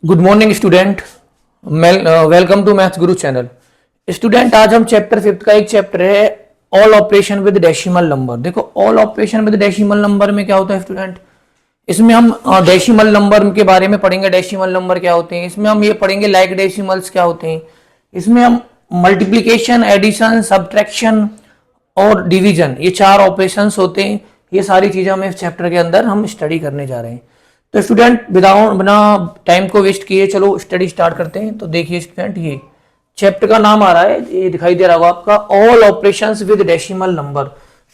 Good morning student, welcome to maths Guru channel. Student आज हम chapter 5 का एक चैप्टर है all operation with decimal number. देखो all operation with decimal number में क्या होता है स्टूडेंट, इसमें हम डेसिमल नंबर के बारे में पढ़ेंगे। डेसिमल नंबर क्या होते हैं, इसमें हम ये पढ़ेंगे लाइक डेसिमल्स क्या होते हैं। इसमें हम मल्टीप्लीकेशन, एडिशन, सब्ट्रैक्शन और डिवीजन, ये 4 ऑपरेशंस होते हैं। ये सारी चीजें हम इस चैप्टर के अंदर हम स्टडी करने जा रहे हैं। तो स्टूडेंट बिना टाइम को वेस्ट किए चलो स्टडी स्टार्ट करते हैं। तो देखिए स्टूडेंट, ये चैप्टर का नाम आ रहा है, ये दिखाई दे रहा होगा आपका, all operations with decimal number.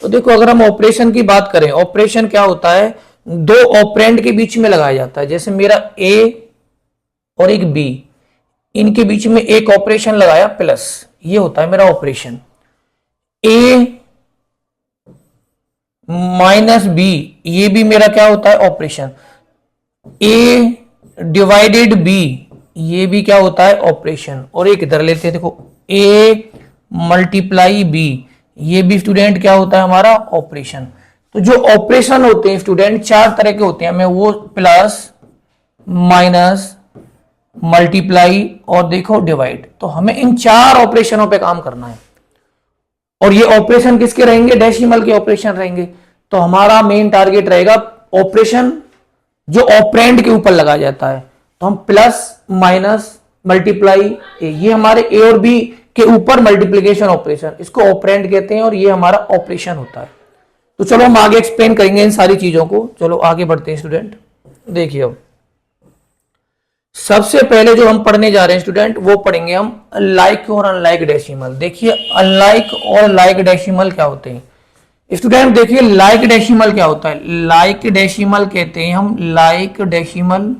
तो देखो अगर हम ऑपरेशन की बात करें, ऑपरेशन क्या होता है, 2 ऑपरेंड के बीच में लगाया जाता है। जैसे मेरा ए और एक बी, इनके बीच में एक ऑपरेशन लगाया प्लस, ये होता है मेरा ऑपरेशन। ए माइनस बी, ये भी मेरा क्या होता है ऑपरेशन। ए डिवाइडेड बी, ये भी क्या होता है ऑपरेशन। और एक इधर लेते हैं, देखो ए मल्टीप्लाई बी, ये भी स्टूडेंट क्या होता है हमारा ऑपरेशन। तो जो ऑपरेशन होते हैं स्टूडेंट 4 तरह के होते हैं, हमें वो प्लस, माइनस, मल्टीप्लाई और देखो डिवाइड। तो हमें इन 4 ऑपरेशनों पे काम करना है। और ये ऑपरेशन किसके रहेंगे, डेसिमल के ऑपरेशन रहेंगे। तो हमारा मेन टारगेट रहेगा ऑपरेशन जो ऑपरेंड के ऊपर लगाया जाता है। तो हम प्लस, माइनस, मल्टीप्लाई, ये हमारे ए और बी के ऊपर मल्टीप्लीकेशन ऑपरेशन, इसको ऑपरेंड कहते हैं और ये हमारा ऑपरेशन होता है। तो चलो हम आगे एक्सप्लेन करेंगे इन सारी चीजों को। चलो आगे बढ़ते हैं स्टूडेंट। देखिए अब सबसे पहले जो हम पढ़ने जा रहे हैं स्टूडेंट, वो पढ़ेंगे हम लाइक और अनलाइक डेसिमल। देखिए अनलाइक और लाइक डेसिमल क्या होते हैं स्टूडेंट। देखिए लाइक डेसिमल क्या होता है, लाइक डेसिमल कहते हैं हम लाइक डेसिमल।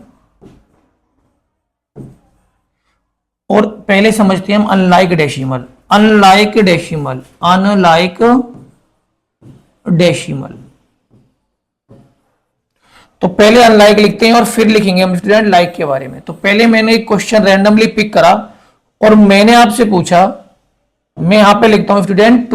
और पहले समझते हैं हम unlike decimal. Unlike decimal, unlike decimal. तो पहले अनलाइक लिखते हैं और फिर लिखेंगे हम स्टूडेंट लाइक के बारे में। तो पहले मैंने एक क्वेश्चन रैंडमली पिक करा और मैंने आपसे पूछा, मैं यहां पे लिखता हूं स्टूडेंट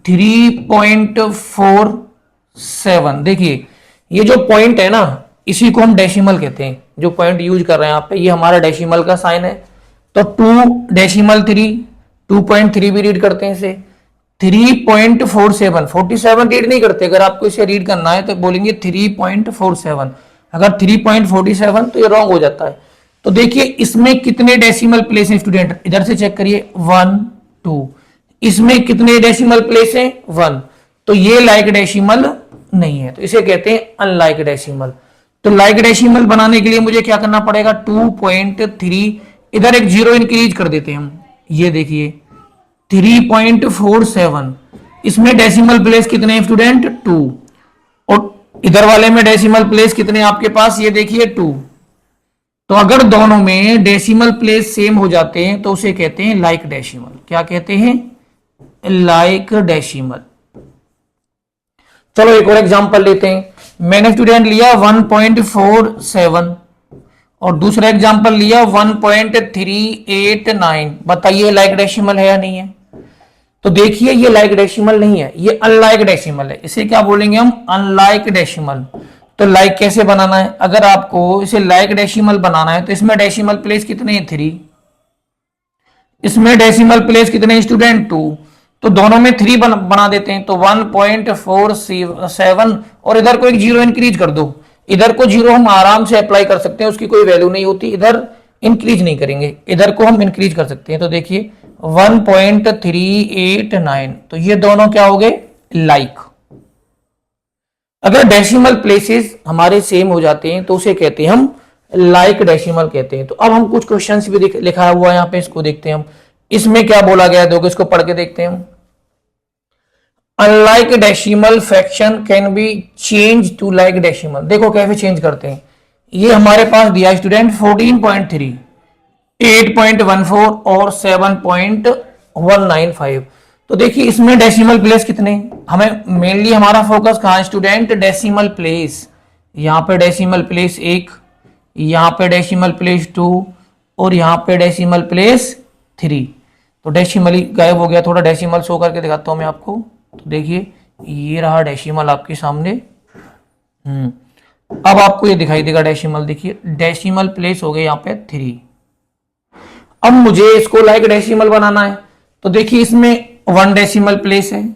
3.47। देखिए ये जो पॉइंट है ना, इसी को हम डेसिमल कहते हैं। जो पॉइंट यूज कर रहे हैं यहाँ पे, ये हमारा डेसिमल का साइन है। तो 2.3, 2.3 भी रीड करते हैं इसे। 3.47, 47 रीड नहीं करते। अगर आपको इसे रीड करना है तो बोलेंगे 3.47। अगर 3.47 तो ये रॉन्ग हो जाता है। तो देखिए इसमें कितने डेसिमल प्लेस हैं स्टूडेंट, इधर से चेक करिए 1 2। इसमें कितने डेसिमल प्लेस हैं 1। तो ये लाइक डेसिमल नहीं है, तो इसे कहते हैं अनलाइक डेसिमल। तो लाइक डेसिमल बनाने के लिए मुझे क्या करना पड़ेगा, 2.3, इधर एक 0 इंक्रीज कर देते हैं हम। ये देखिए 3.47, इसमें डेसिमल प्लेस कितने हैं स्टूडेंट 2। और इधर वाले में डेसिमल प्लेस कितने हैं आपके पास, ये देखिए 2। तो अगर दोनों में डेसिमल प्लेस सेम हो जाते हैं तो उसे कहते हैं लाइक डेसिमल। क्या कहते हैं, लाइक डेसिमल। चलो एक और एग्जांपल लेते हैं। मैंने स्टूडेंट लिया 1.47 और दूसरा एग्जांपल लिया 1.389। बताइए लाइक डेसिमल है या नहीं है। तो देखिए ये लाइक डेसिमल नहीं है, ये अनलाइक डेसिमल है। इसे क्या बोलेंगे हम, अनलाइक डेसिमल। तो लाइक कैसे बनाना है, अगर आपको इसे लाइक डेसिमल बनाना है तो इसमें डेसिमल प्लेस कितने हैं 3, इसमें डेसिमल प्लेस कितने हैं स्टूडेंट 2। तो दोनों में 3 बना देते हैं। तो 1.47 और इधर को एक 0 इंक्रीज कर दो। इधर को 0 हम आराम से अप्लाई कर सकते हैं, उसकी कोई वैल्यू नहीं होती। इधर इंक्रीज नहीं करेंगे, इधर को हम इंक्रीज कर सकते हैं। तो देखिए 1.389, तो ये दोनों क्या हो गए, लाइक। अगर डेसिमल प्लेसेस हमारे सेम हो जाते हैं तो उसे कहते हैं हम लाइक डेसिमल कहते हैं। तो अब हम कुछ क्वेश्चंस भी लिखा हुआ है यहाँ पे, इसको देखते हैं हम। इसमें क्या बोला गया है, देखो इसको पढ़ के देखते हैं हम। Unlike decimal fraction can be change to like decimal. देखो कैसे चेंज करते हैं। ये हमारे पास दिया स्टूडेंट 14.3, 8.14 और 7.195। तो देखिए इसमें डेसिमल प्लेस कितने, हमें मेनली हमारा फोकस कहां है स्टूडेंट, डेसिमल प्लेस। यहां पे डेसिमल प्लेस 1, यहां पे डेसिमल प्लेस 2 और यहां पे डेसिमल प्लेस 3। तो डेसिमल गायब हो गया, थोड़ा डेसिमल शो करके दिखाता हूं मैं आपको। तो देखिए ये रहा डेसिमल आपके सामने। अब आपको ये दिखाई देगा डेसिमल, देखिए डेसिमल प्लेस हो गए यहाँ पे 3। अब मुझे इसको लाइक डेसिमल बनाना है, तो देखिए इसमें 1 डेसिमल प्लेस है,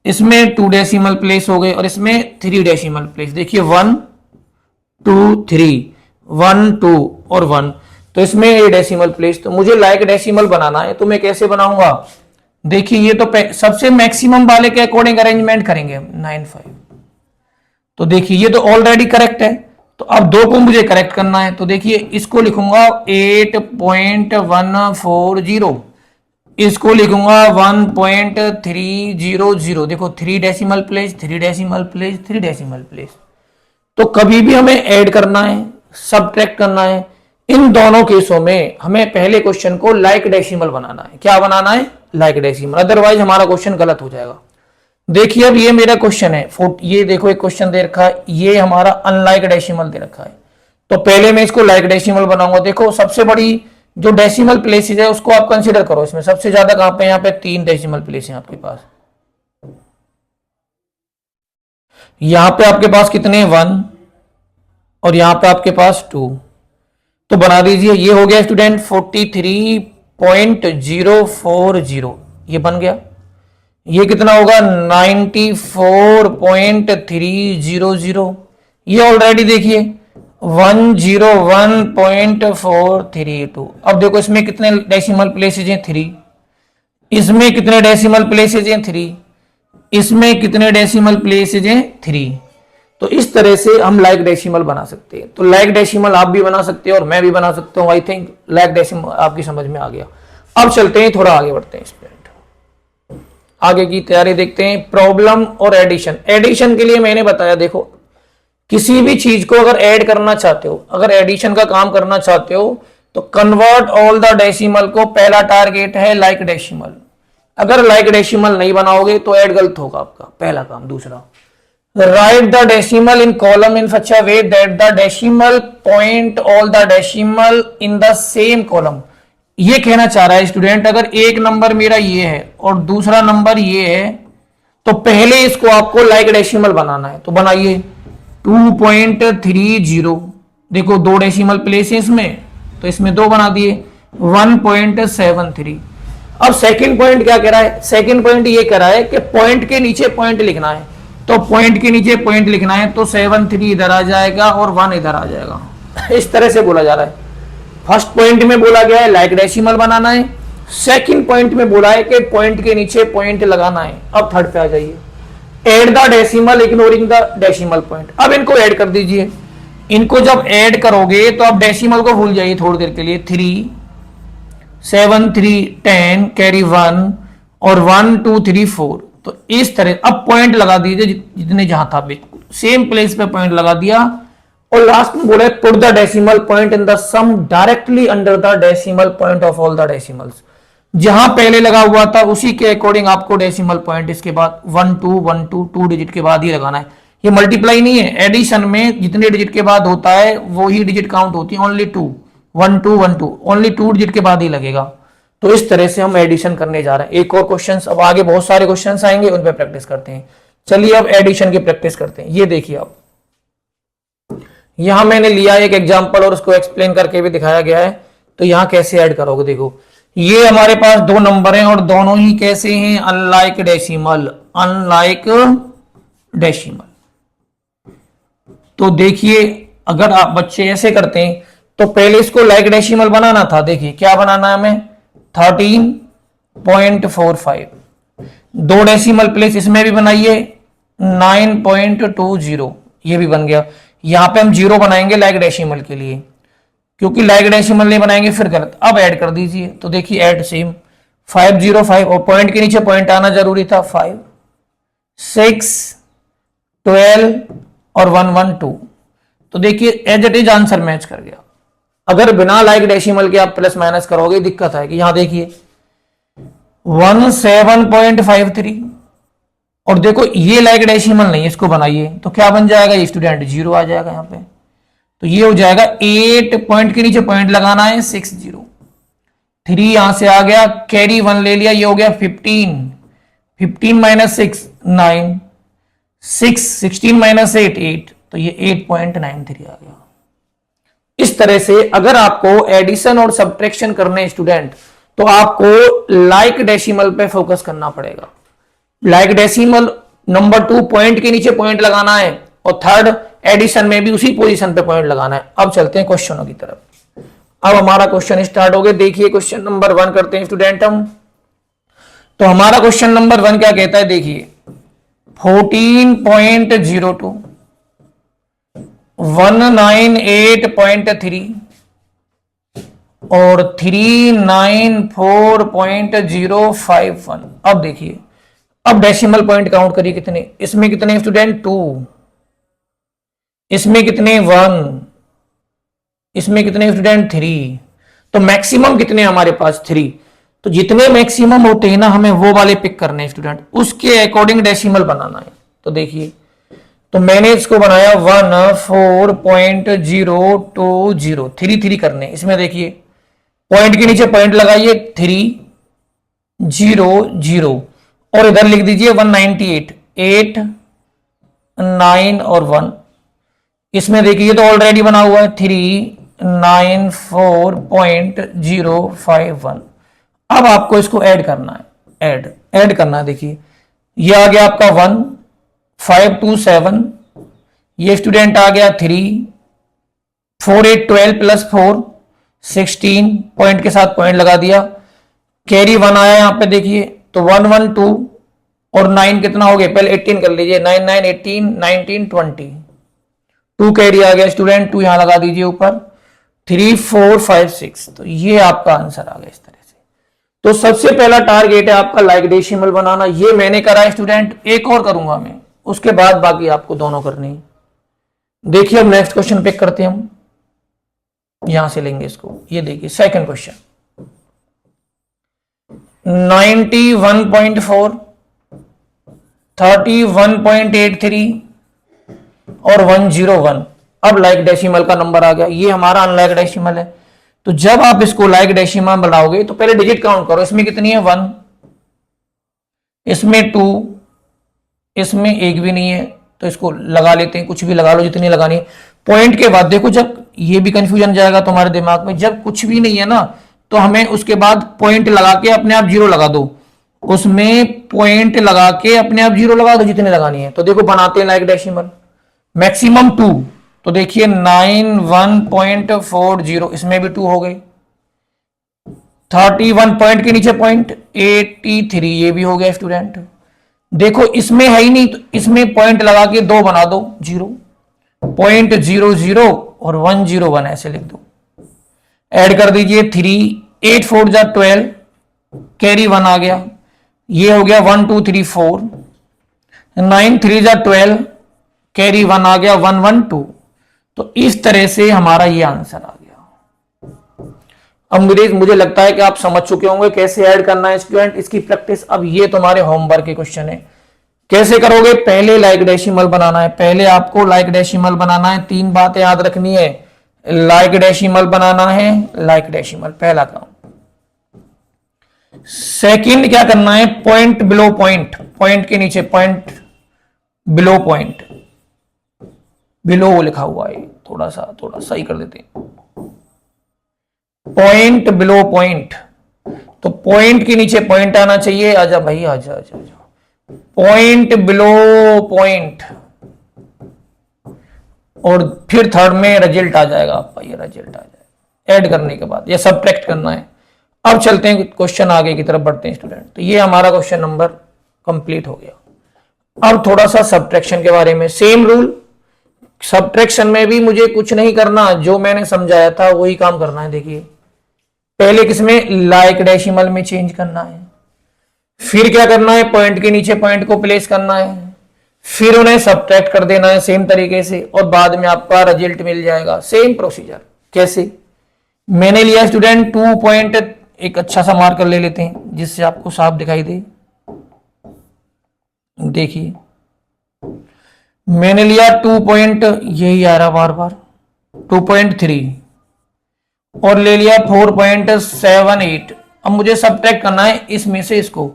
इसमें 2 डेसिमल प्लेस हो गए और इसमें 3 डेसिमल प्लेस। देखिए 1 2 3, 1 2 और 1, तो इसमें ये डेसिमल प्लेस। तो मुझे लाइक डेसिमल बनाना है, तो मैं कैसे बनाऊंगा? देखिए ये तो सबसे मैक्सिमम वाले के अकॉर्डिंग अरेंजमेंट करेंगे 95। तो देखिए ये तो ऑलरेडी करेक्ट है, तो अब 2 को मुझे करेक्ट करना है। तो देखिए इसको लिखूंगा 8.140, इसको लिखूंगा 1.300। देखो 3 decimal place, 3 decimal place, 3 decimal place. तो कभी भी हमें ऐड करना है, सबट्रैक्ट करना है, इन दोनों केसों में हमें पहले क्वेश्चन को लाइक डेसिमल बनाना है। क्या बनाना है? लाइक डेसिमल, अदरवाइज हमारा क्वेश्चन गलत हो जाएगा। देखिए अब ये मेरा क्वेश्चन है, ये देखो एक क्वेश्चन दे रखा है, ये हमारा अनलाइक डेसिमल दे रखा है। तो पहले मैं इसको लाइक डेसिमल बनाऊंगा। देखो सबसे बड़ी जो डेसिमल प्लेसेस है उसको आप कंसीडर करो। इसमें सबसे ज्यादा कहां पे? यहाँ पे 3 डेसिमल प्लेस है आपके पास। यहां पे आपके पास कितने? 1, और यहां पे आपके पास 2। तो बना दीजिए, ये हो गया स्टूडेंट 43.040, ये बन गया। ये कितना होगा? 94.300। ये ऑलरेडी देखिए 101.432। अब देखो इसमें कितने डेसिमल प्लेसेज हैं? 3। इसमें कितने डेसिमल प्लेसेज हैं? 3। इसमें कितने डेसिमल प्लेसेज हैं? 3। तो इस तरह से हम लाइक डेसिमल बना सकते हैं। तो लाइक डेसिमल आप भी बना सकते हैं और मैं भी बना सकता हूं। आई थिंक लाइक डेसिमल आपकी समझ में आ गया। अब चलते हैं, थोड़ा आगे बढ़ते हैं। स्टूडेंट आगे की तैयारी देखते हैं। प्रॉब्लम और एडिशन। एडिशन के लिए मैंने बताया, देखो किसी भी चीज को अगर ऐड करना चाहते हो, अगर एडिशन का काम करना चाहते हो, तो कन्वर्ट ऑल द डेसिमल को पहला टारगेट है लाइक डेसिमल। अगर लाइक डेसिमल नहीं बनाओगे तो ऐड गलत होगा आपका, पहला काम। दूसरा, right the decimal in column in such a way that the decimal point all the decimal in the same column. ये कहना चाह रहा है स्टूडेंट, अगर एक नंबर मेरा ये है और दूसरा नंबर ये है, तो पहले इसको आपको लाइक डेसिमल बनाना है। तो बनाइए 2.30। देखो 2 डेसिमल प्लेस है इसमें, तो इसमें 2 बना दिए। 1.73। अब सेकंड पॉइंट क्या कह रहा है? सेकंड पॉइंट ये कह रहा है कि पॉइंट के नीचे पॉइंट लिखना है। तो पॉइंट के नीचे पॉइंट लिखना है, तो 73 इधर आ जाएगा और 1 इधर आ जाएगा। इस तरह से बोला जा रहा है। फर्स्ट पॉइंट में बोला गया है लाइक डेसिमल बनाना है, सेकंड पॉइंट में बोला है कि पॉइंट के नीचे पॉइंट लगाना है। अब थर्ड पे आ जाइए, add the decimal ignoring the decimal point. अब इनको ऐड कर दीजिए। इनको जब ऐड करोगे तो आप डेसिमल को भूल जाइए थोड़ी देर के लिए। 3 7 3 10 कैरी 1 और 1 2 3 4। तो इस तरह अब पॉइंट लगा दीजिए जितने जहां था, बिल्कुल सेम प्लेस पे पॉइंट लगा दिया। और लास्ट में बोले put the decimal point in the sum directly under the decimal point of all the decimals. जहां पहले लगा हुआ था उसी के अकॉर्डिंग आपको डेसिमल पॉइंट इसके बाद 1 2 1 2 2 डिजिट के बाद ही लगाना है। ये मल्टीप्लाई नहीं है, एडिशन में जितने डिजिट के बाद होता है वो ही डिजिट काउंट होती है। ओनली 2 1 2 1 2 ओनली 2 डिजिट के बाद ही लगेगा। तो इस तरह से हम एडिशन करने जा रहे हैं। एक और क्वेश्चन, अब आगे बहुत सारे क्वेश्चन आएंगे, उन पर प्रैक्टिस करते हैं। चलिए अब एडिशन की प्रैक्टिस करते हैं। ये देखिए आप, यहां मैंने लिया एक एग्जांपल और उसको एक्सप्लेन करके भी दिखाया गया है। तो यहां कैसे ऐड करोगे? देखो ये हमारे पास 2 नंबर हैं और दोनों ही कैसे हैं? Unlike decimal, unlike decimal. तो देखिए अगर आप बच्चे ऐसे करते हैं तो पहले इसको लाइक डेसिमल बनाना था। देखिए क्या बनाना है हमें? 13.45। 2 डेसिमल प्लेस इसमें भी बनाइए, 9.20, ये भी बन गया। यहां पे हम 0 बनाएंगे लाइक डेसिमल के लिए, क्योंकि लाइक डेसिमल नहीं बनाएंगे फिर गलत। अब ऐड कर दीजिए। तो देखिए ऐड सेम 505 और पॉइंट के नीचे पॉइंट आना जरूरी था। 5 6 12 और 112। तो देखिए as it is answer match कर गया। अगर बिना लाइक डेसिमल के आप प्लस माइनस करोगे दिक्कत आएगी। यहां देखिए 17.53 और देखो ये लाइक डेसिमल नहीं, इसको बनाइए तो क्या बन जाएगा? स्टूडेंट 0 आ जाएगा यहाँ पे। तो ये हो जाएगा 8 पॉइंट के नीचे पॉइंट लगाना है, 60। 3 यहां से आ गया, कैरी 1 ले लिया, ये हो गया 15। 15 - 6 9 16 माइनस 8, तो ये 8.93 आ गया। इस तरह से अगर आपको एडिशन और सब्ट्रैक्शन करने स्टूडेंट, तो आपको लाइक डेसिमल पे फोकस करना पड़ेगा। लाइक डेसिमल नंबर 2 पॉइंट के नीचे पॉइंट लगाना है, और थर्ड एडिशन में भी उसी पोजीशन पे पॉइंट लगाना है। अब चलते हैं क्वेश्चनों की तरफ। अब हमारा क्वेश्चन स्टार्ट हो गया। देखिए क्वेश्चन नंबर 1 करते हैं स्टूडेंट हम। तो हमारा क्वेश्चन नंबर 1 क्या कहता है, देखिए 14.02 198.3 और 394.051। अब देखिए, अब डेसिमल पॉइंट काउंट करिए कितने, इसमें कितने स्टूडेंट 2, इसमें कितने 1, इसमें कितने स्टूडेंट 3, तो मैक्सिमम कितने हमारे पास 3। तो जितने मैक्सिमम होते हैं ना, हमें वो वाले पिक करने हैं स्टूडेंट, उसके अकॉर्डिंग डेसिमल बनाना है। तो देखिए, तो मैंने इसको बनाया 14.020, 3 करने। इसमें देखिए पॉइंट के नीचे पॉइंट लगाइए 300 और इधर लिख दीजिए 198, 8 9 और 1। इसमें देखिए तो ऑलरेडी बना हुआ है 394.051। अब आपको इसको ऐड करना है, ऐड करना है। देखिए ये आ गया आपका 1 5 2 7, ये स्टूडेंट आ गया 3 4 8 12 प्लस 4 16, पॉइंट के साथ पॉइंट लगा दिया, कैरी 1 आया यहां पे देखिए, तो 1 1 2 और 9 कितना हो गया, पहले 18 कर लीजिए, 9 9 18 19 20, 2 कैरी आ गया स्टूडेंट, 2 यहां लगा दीजिए ऊपर, 3 4 5 6। तो ये आपका आंसर आ गया इस तरह से। तो सबसे पहला टारगेट है आपका लाइक डेसिमल बनाना, ये मैंने करा है स्टूडेंट, एक और करूंगा मैं, उसके बाद बाकी आपको दोनों करनी है। देखिए अब नेक्स्ट क्वेश्चन पिक करते हैं हम, यहां से लेंगे इसको। ये देखिए सेकंड क्वेश्चन 91.4 31.83 और 101। अब लाइक डेसिमल का नंबर आ गया, ये हमारा अनलाइक डेसिमल है। तो जब आप इसको लाइक डेसिमल बनाओगे तो पहले डिजिट काउंट करो, इसमें कितनी है 1, इसमें 2, इसमें एक भी नहीं है, तो इसको लगा लेते हैं, कुछ भी लगा लो जितनी लगानी है। पॉइंट के बाद देखो, जब ये भी कंफ्यूजन जाएगा तुम्हारे दिमाग में, जब कुछ भी नहीं है ना, तो हमें उसके बाद पॉइंट लगा के अपने आप 0 लगा दो, उसमें पॉइंट लगा के अपने आप 0 लगा दो जितने लगानी है। तो देखो बनाते हैं लाइक डेसिमल, मैक्सिमम 2, तो देखिए 91.40, इसमें भी 2 हो गई, 31 पॉइंट के नीचे पॉइंट 83, ये भी हो गया स्टूडेंट। देखो इसमें है ही नहीं, तो इसमें पॉइंट लगा के 2 बना दो, 0.00 और 101 ऐसे लिख दो, ऐड कर दीजिए 3 8 4 जा 12, कैरी 1 आ गया, ये हो गया 1 2 3 4, 9 3 जा 12, कैरी 1 आ गया 1 1 2। तो इस तरह से हमारा ये आंसर आ गया। अब मुझे लगता है कि आप समझ चुके होंगे कैसे ऐड करना है स्टूडेंट, इसकी प्रैक्टिस अब ये तुम्हारे होमवर्क के क्वेश्चन है। कैसे करोगे, पहले लाइक डेसिमल बनाना है, पहले आपको लाइक डेसिमल बनाना है, 3 बातें याद रखनी है, लाइक डेसिमल बनाना है, लाइक डेसिमल पहला काम। सेकंड क्या करना है, पॉइंट बिलो पॉइंट, पॉइंट के नीचे पॉइंट बिलो पॉइंट, बिलो लिखा हुआ है, थोड़ा सही कर देते हैं, पॉइंट बिलो पॉइंट, तो पॉइंट के नीचे पॉइंट आना चाहिए। आजा भाई आजा आजा, पॉइंट बिलो पॉइंट, और फिर थर्ड में रिजल्ट आ जाएगा आपका, ये रिजल्ट आ जाएगा ऐड करने के बाद, ये सब्ट्रैक्ट करना है। अब चलते हैं क्वेश्चन आगे की तरफ बढ़ते हैं स्टूडेंट। तो ये हमारा क्वेश्चन नंबर कंप्लीट हो गया। अब थोड़ा सा सब्ट्रैक्शन के बारे में, सेम रूल, सब्ट्रैक्शन में भी मुझे कुछ नहीं करना, जो मैंने समझाया था वही काम करना है। देखिए पहले किसमें, लाइक डेसिमल में चेंज करना है, फिर क्या करना है, पॉइंट के नीचे पॉइंट को प्लेस करना है, फिर उन्हें सब्ट्रैक्ट कर देना है सेम तरीके से, और बाद में आपका रिजल्ट मिल जाएगा। Same procedure. कैसे, मैंने लिया स्टूडेंट 2 पॉइंट, एक अच्छा सा मार्कर ले लेते हैं जिससे आपको साफ दिखाई दे। देखिए मैंने लिया 2 पॉइंट, यही आ रहा बार बार 2.3, और ले लिया 4.78। अब मुझे सब्ट्रैक्ट करना है इसमें से इसको,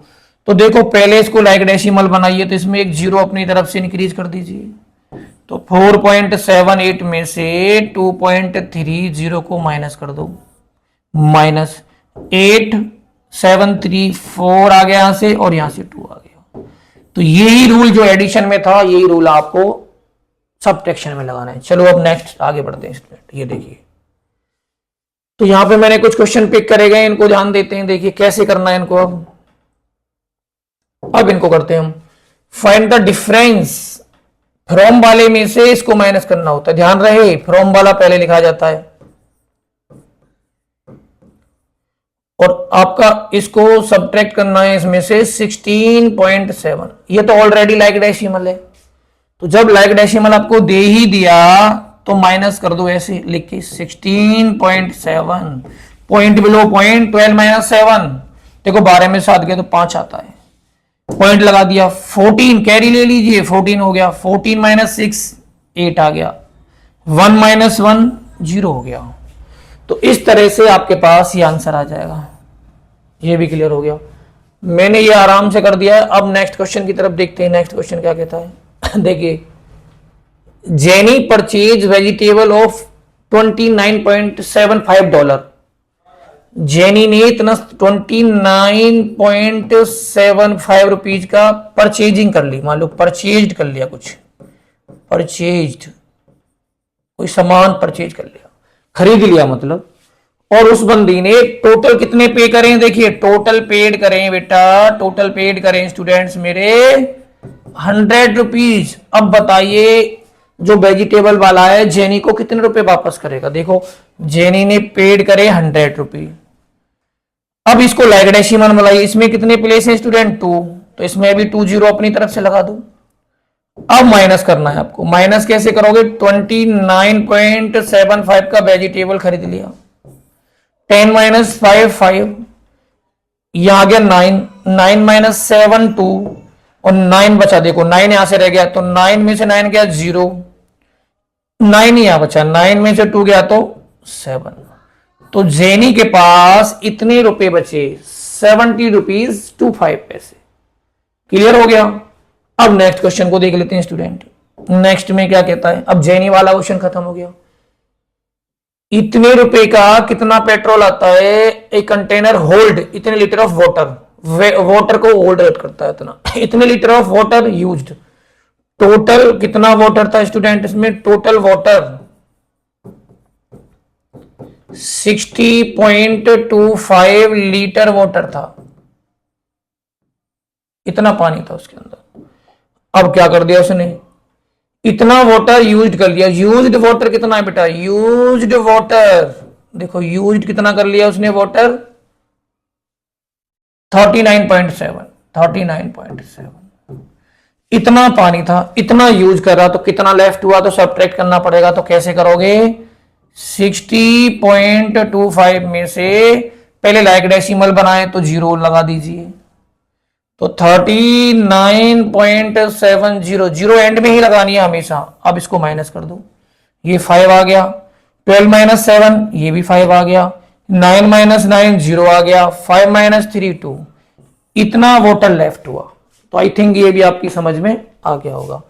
तो देखो पहले इसको लाइक डेसिमल बनाइए तो इसमें एक जीरो अपनी तरफ से इंक्रीज कर दीजिए। तो 4.78 में से 2.30 को माइनस कर दो, माइनस 8734 आ गया यहां से और यहां से 2 आ गया। तो यही रूल जो एडिशन में था यही रूल आपको सबट्रैक्शन में लगाना है। चलो अब नेक्स्ट आगे बढ़ते हैं स्टूडेंट। ये देखिए तो यहां पे मैंने कुछ क्वेश्चन पिक करे गए, इनको ध्यान देते हैं। देखिए कैसे करना है इनको। अब इनको करते हैं हम। फाइंड द डिफरेंस, फ्रॉम वाले में से इसको माइनस करना होता है, ध्यान रहे फ्रॉम वाला पहले लिखा जाता है और आपका इसको सब्ट्रैक्ट करना है इसमें से 16.7। ये तो ऑलरेडी लाइक डेसिमल है, तो जब लाइक डेसिमल आपको दे ही दिया तो माइनस कर दो ऐसे लिख के 16.7, पॉइंट बिलो पॉइंट 12 माइनस 7, देखो 12 में 7 गया तो 5 आता है, पॉइंट लगा दिया। 14 कैरी ले लीजिए, 14 हो गया, 14 माइनस 6 8 आ गया, 1 माइनस 1 0 हो गया। तो इस तरह से आपके पास ये आंसर आ जाएगा। ये भी क्लियर हो गया, मैंने ये आराम से कर दिया है। अब नेक्स्ट क्वेश्चन की तरफ देखते हैं। नेक्स्ट क्वेश्चन क्या कहता है देखिए, jenny purchase vegetable of $29.75। Jenny ने इतना 29.75 रुपीज का परचेजिंग कर ली, मान लो परचेज कर लिया, कुछ परचेज कोई सामान परचेज कर लिया, खरीद लिया मतलब। और उस बंदी ने टोटल कितने पे करें, देखिए टोटल पेड करें बेटा, टोटल पेड करें स्टूडेंट्स मेरे 100 रुपीज। अब बताइए जो वेजिटेबल वाला है जेनी को कितने रुपए वापस करेगा। देखो जेनी ने पेड करे 100 रुपीज। अब इसको लाइक डेसिमल बनाइए, इसमें कितने प्लेस है स्टूडेंट 2, तो इसमें भी 2 0 अपनी तरफ से लगा दो। अब माइनस करना है आपको। माइनस कैसे करोगे, 29.75 का वेजिटेबल खरीद लिया, 10 माइनस 5 5, यहां आ गया 9, 9 माइनस 7 2 और 9 बचा। देखो 9 यहां से रह गया तो 9 में से 9 गया 0, 9 यहां बचा, 9 में से 2 गया तो 7। तो जेनी के पास इतने रुपए बचे 70 रुपीज 25 पैसे। क्लियर हो गया। अब नेक्स्ट क्वेश्चन को देख लेते हैं स्टूडेंट। नेक्स्ट में क्या कहता है, अब जेनी वाला क्वेश्चन खत्म हो गया। इतने रुपए का कितना पेट्रोल आता है, एक कंटेनर होल्ड इतने लीटर ऑफ वाटर, वाटर को होल्ड करता है इतना, इतने litre of water used. Total कितना वाटर था स्टूडेंट इसमें, टोटल वाटर 60.25 लीटर वाटर था, इतना पानी था उसके अंदर। अब क्या कर दिया उसने, इतना वाटर यूज्ड कर लिया। यूज्ड वाटर कितना है बेटा, यूज्ड वाटर देखो यूज्ड कितना कर लिया उसने वाटर 39.7। इतना पानी था, इतना यूज कर रहा, तो कितना लेफ्ट हुआ, तो सब्ट्रैक्ट करना पड़ेगा। तो कैसे करोगे, 60.25 में से पहले लाइक डेसिमल बनाए तो 0 लगा दीजिए, तो 39.70, 0 एंड में ही लगानी है हमेशा। अब इसको माइनस कर दो, ये 5 आ गया, 12 माइनस 7 ये भी 5 आ गया, 9 माइनस 9 0 आ गया, 5 माइनस 3 2, इतना वाटर लेफ्ट हुआ। तो आई थिंक ये भी आपकी समझ में आ गया होगा।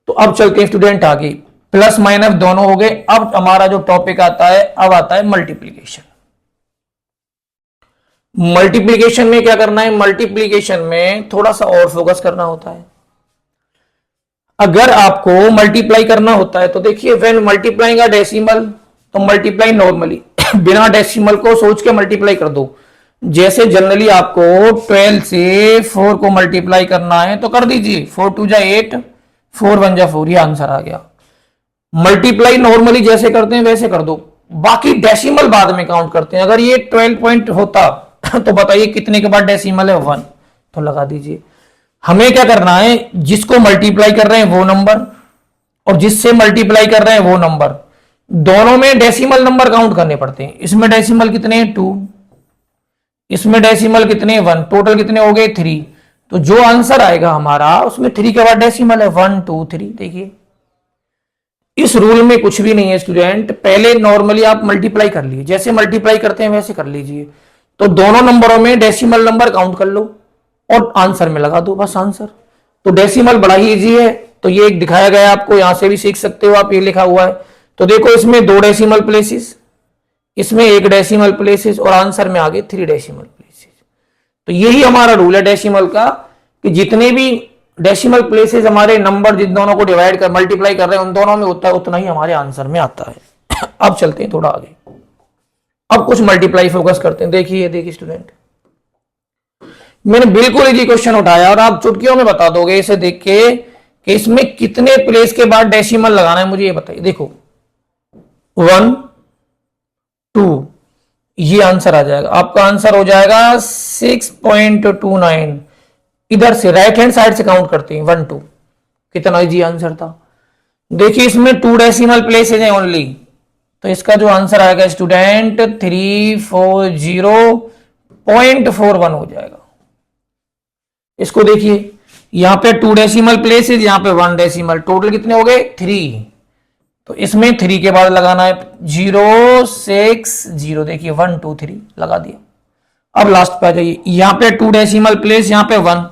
तो अब चलते हैं स्टूडेंट आगे, प्लस माइनस दोनों हो गए। अब हमारा जो टॉपिक आता है, अब आता है मल्टीप्लीकेशन। मल्टीप्लीकेशन में क्या करना है, मल्टीप्लीकेशन में थोड़ा सा और फोकस करना होता है। अगर आपको मल्टीप्लाई करना होता है तो देखिए, व्हेन मल्टीप्लाइंग अ डेसिमल, तो मल्टीप्लाई नॉर्मली बिना डेसिमल को सोच के मल्टीप्लाई कर दो। जैसे जनरली आपको 12 से 4 को मल्टीप्लाई करना है तो कर दीजिए, 4 2 जा 8, 4 1 जा 4, ये आंसर आ गया। मल्टीप्लाई नॉर्मली जैसे करते हैं वैसे कर दो, बाकी डेसिमल बाद में काउंट करते हैं। अगर ये 12 पॉइंट होता तो बताइए कितने के बाद डेसिमल है, 1, तो लगा दीजिए। हमें क्या करना है, जिसको मल्टीप्लाई कर रहे हैं वो नंबर और जिससे मल्टीप्लाई कर रहे हैं वो नंबर, दोनों में डेसिमल नंबर काउंट करने पड़ते हैं। इसमें डेसिमल कितने हैं 2, इसमें डेसिमल कितने 1, टोटल कितने हो गए 3। तो जो आंसर आएगा हमारा उसमें 3 के बाद डेसिमल है 1 2 3। देखिए इस रूल में कुछ भी नहीं है स्टूडेंट, पहले नॉर्मली आप मल्टीप्लाई कर लीजिए, जैसे मल्टीप्लाई करते हैं वैसे कर लीजिए। तो दोनों नंबरों में डेसिमल नंबर काउंट कर लो, और आंसर में लगा दो, बस आंसर। तो डेसिमल बड़ा ही इजी है। तो ये एक दिखाया गया है आपको, यहां से भी सीख सकते हो आप, ये लिखा हुआ है। तो देखो इसमें 2 डेसिमल प्लेसेस, इसमें 1 डेसिमल प्लेसेस और आंसर में आगे 3 डेसिमल प्लेसेस। तो यही हमारा रूल है डेसिमल का, कि जितने भी डेसिमल प्लेसेस हमारे नंबर जिन दोनों को डिवाइड कर मल्टीप्लाई कर रहे हैं उन दोनों में होता है, उतना ही हमारे आंसर में आता है। अब चलते हैं थोड़ा आगे, अब कुछ मल्टीप्लाई फोकस करते हैं। देखिए स्टूडेंट, मैंने बिल्कुल इजी क्वेश्चन उठाया और आप चुटकियों में बता दोगे इसे देख के कि इसमें कितने प्लेस के बाद डेसिमल लगाना है, मुझे ये बताइए। देखो 1 2, ये आंसर आ जाएगा आपका, आंसर हो जाएगा 6.29। इधर से राइट हैंड साइड से काउंट करते हैं 1 2, कितना इजी आंसर था। देखिए इसमें 2 डेसिमल प्लेसेस हैं ओनली, तो इसका जो आंसर आएगा स्टूडेंट 340.41 हो जाएगा। इसको देखिए, यहां पे 2 डेसिमल प्लेसेस, यहां पे 1 डेसिमल, टोटल कितने हो गए 3। तो इसमें 3 के बाद लगाना है 0 6 0, देखिए 1 2 3 लगा दिया। अब लास्ट पे आ जाइए, यहां पे 2 डेसिमल प्लेस, यहां पे 1,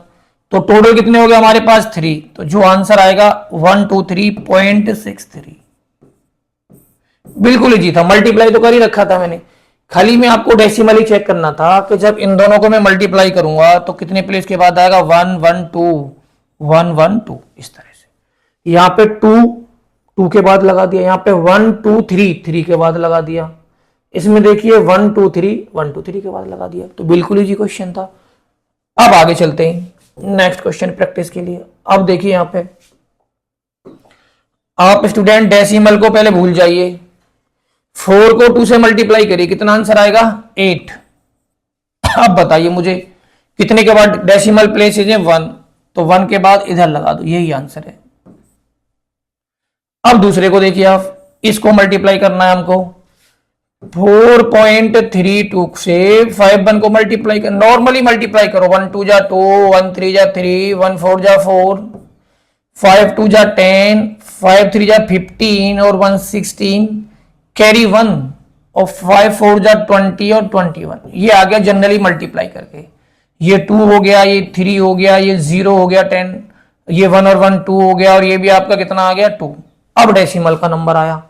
तो टोटल कितने हो गए हमारे पास 3। तो जो आंसर आएगा 123.63। बिल्कुल इजी था, मल्टीप्लाई तो कर ही रखा था मैंने, खाली मैं आपको डेसिमल ही चेक करना था कि जब इन दोनों को मैं मल्टीप्लाई करूंगा तो कितने प्लेस के बाद आएगा 1 1 2 1 1 2, इस तरह से। यहां पे 2 के बाद लगा दिया, यहां पे 1 2 3 के बाद लगा दिया, इसमें देखिए 1 2 3 के बाद लगा दिया। तो बिल्कुल इजी क्वेश्चन था। अब आगे चलते हैं नेक्स्ट क्वेश्चन प्रैक्टिस के लिए। अब देखिए यहां पे आप स्टूडेंट डेसिमल को पहले भूल जाइए, 4 को 2 से मल्टीप्लाई करिए, कितना आंसर आएगा 8। अब बताइए मुझे कितने के बाद डेसिमल प्लेसेस है 1, तो 1 के बाद इधर लगा दो, यही आंसर है। अब दूसरे को देखिए आप, इसको मल्टीप्लाई करना है हमको, 4.32 से 5 1 को मल्टीप्लाई कर, नॉर्मली मल्टीप्लाई करो, 1 2 जा 2, 1 3 जा 3, 1 4 जा 4, 5 2 जा 10, 5 3 जा 15 और 1 16, कैरी 1 और 5 4 जा 20 और 21। ये आ गया जनरली मल्टीप्लाई करके, ये 2 हो गया, ये 3 हो गया, ये 0 हो गया 10, ये 1 और 1 2 हो गया, और ये भी आपका कितना आ गया 2। अब डेसिमल का नंबर आया,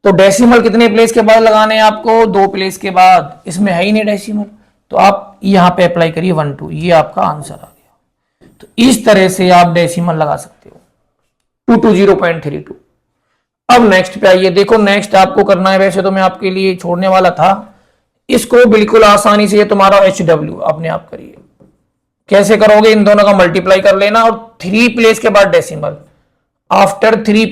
तो डेसिमल कितने प्लेस के बाद लगाने हैं आपको 2 प्लेस के बाद, इसमें है ही नहीं डेसिमल, तो आप यहां पे अप्लाई करिए 1 2, ये आपका आंसर आ गया। तो इस तरह से आप डेसिमल लगा सकते हो 220.32। अब नेक्स्ट पे आइए, देखो नेक्स्ट आपको करना है, वैसे तो मैं आपके लिए छोड़ने वाला था इसको, बिल्कुल आसानी से ये तुम्हारा HW अपने आप करिए। कैसे करोगे, इन दोनों का मल्टीप्लाई कर लेना और 3 प्लेस के बाद decimal, after 3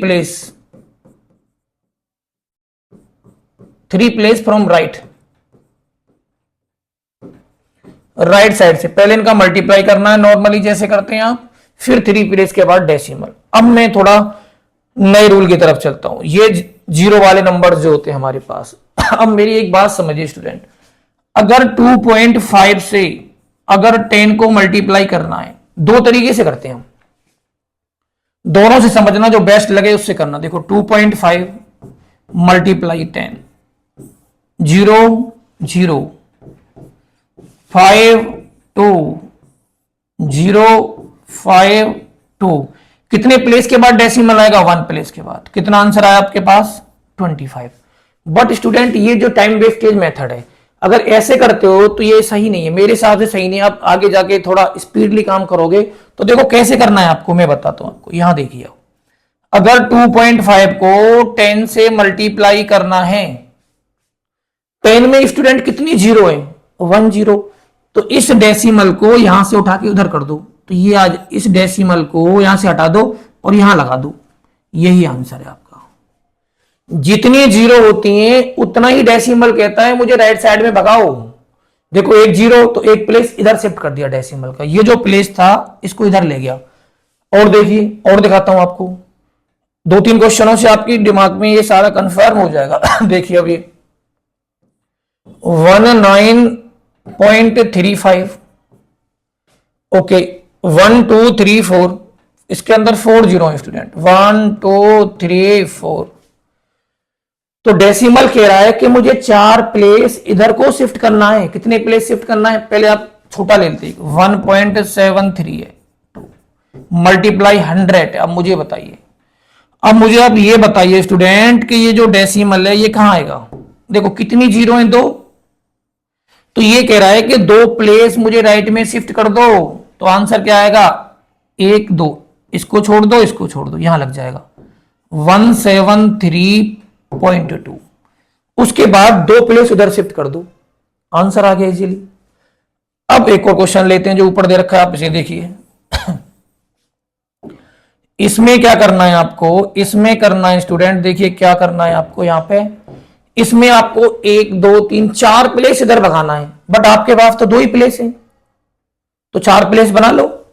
place from right side से, पहले इनका मल्टीप्लाई करना है नॉर्मली जैसे करते हैं आप, फिर 3 प्लेस के बाद डेसिमल। अब मैं थोड़ा नए रूल की तरफ चलता हूं, ये 0 वाले नंबर जो होते हैं हमारे पास। अब मेरी एक बात समझिए स्टूडेंट, अगर 2.5 से अगर 10 को मल्टीप्लाई करना है, 2 तरीके से करते हैं हम, दोनों से समझना, जो बेस्ट लगे उससे करना। देखो 2.5 मल्टीप्लाई 10, 0 0 5 2 0 5 2, कितने प्लेस के बाद डेसिमल आएगा 1 प्लेस के बाद, कितना आंसर आया आपके पास 25। बट स्टूडेंट ये जो टाइम वेस्टेज मेथड है, अगर ऐसे करते हो तो ये सही नहीं है, मेरे हिसाब से सही नहीं है। आप आगे जाके थोड़ा स्पीडली काम करोगे तो देखो कैसे करना है आपको, मैं बताता हूं आपको। यहां देखिए, अगर 2.5 को 10 से मल्टीप्लाई करना है, 10 में स्टूडेंट कितनी 0 है 1 0, तो इस डेसिमल को यहां से उठा के उधर कर दो, तो ये आज इस डेसिमल को यहां से हटा दो और यहां लगा दो, यही आंसर है आपका। जितनी 0 होती हैं उतना ही डेसिमल कहता है मुझे राइट साइड में भगाओ। देखो 1 0, तो 1 प्लेस इधर शिफ्ट कर दिया डेसिमल का, ये जो प्लेस था इसको इधर ले गया। और देखिए, और दिखाता हूं आपको, 2-3 क्वेश्चनों से आपकी दिमाग में ये सारा कंफर्म हो जाएगा। देखिए अभी 19.35, ओके 1 2 3 4, इसके अंदर 4 0 है स्टूडेंट, 1 2 3 4। तो डेसिमल कह रहा है कि मुझे 4 प्लेस इधर को शिफ्ट करना है। कितने प्लेस शिफ्ट करना है, पहले आप छोटा ले लेते 1.73 है, मल्टीप्लाई 100। अब मुझे बताइए, अब मुझे आप ये बताइए स्टूडेंट कि ये जो डेसिमल है ये कहां आएगा। देखो कितनी जीरो है, 2। तो ये कह रहा है कि 2 प्लेस मुझे राइट में शिफ्ट कर दो, तो आंसर क्या आएगा, 1 2, इसको छोड़ दो, इसको छोड़ दो, यहां लग जाएगा 173.2। उसके बाद 2 प्लेस उधर शिफ्ट कर दो, आंसर आ गया इजीली। अब एक और क्वेश्चन लेते हैं जो ऊपर दे रखा है, आप इसे देखिए। इसमें क्या करना है आपको, इसमें करना है स्टूडेंट, देखिए क्या करना है आपको यहां पे। इसमें आपको 1 2 3 4 प्लेस इधर भगाना है, बट आपके पास तो 2 ही प्लेस है, तो 4 प्लेस बना लो।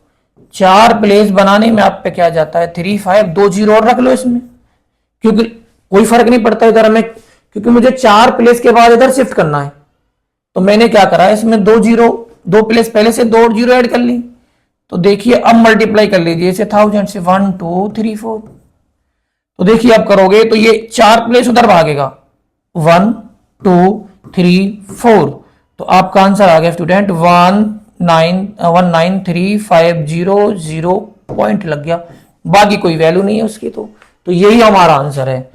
4 प्लेस बनाने में आप पे क्या जाता है, 3 5, 2 जीरो और रख लो इसमें, क्योंकि कोई फर्क नहीं पड़ता इधर हमें, क्योंकि मुझे 4 प्लेस के बाद इधर शिफ्ट करना है। तो मैंने क्या करा है, इसमें 2 जीरो, 2 प्लेस पहले से 2 जीरो ऐड कर ली। तो देखिए अब मल्टीप्लाई कर लीजिए इसे 1000 से, 1 2 3 4। तो देखिए अब करोगे तो ये 4 प्लेस उधर भागेगा, 1 2 3 4। तो आपका आंसर आ गया स्टूडेंट 19350 पॉइंट लग गया, बाकी कोई वैल्यू नहीं है उसकी। तो यही हमारा आंसर है।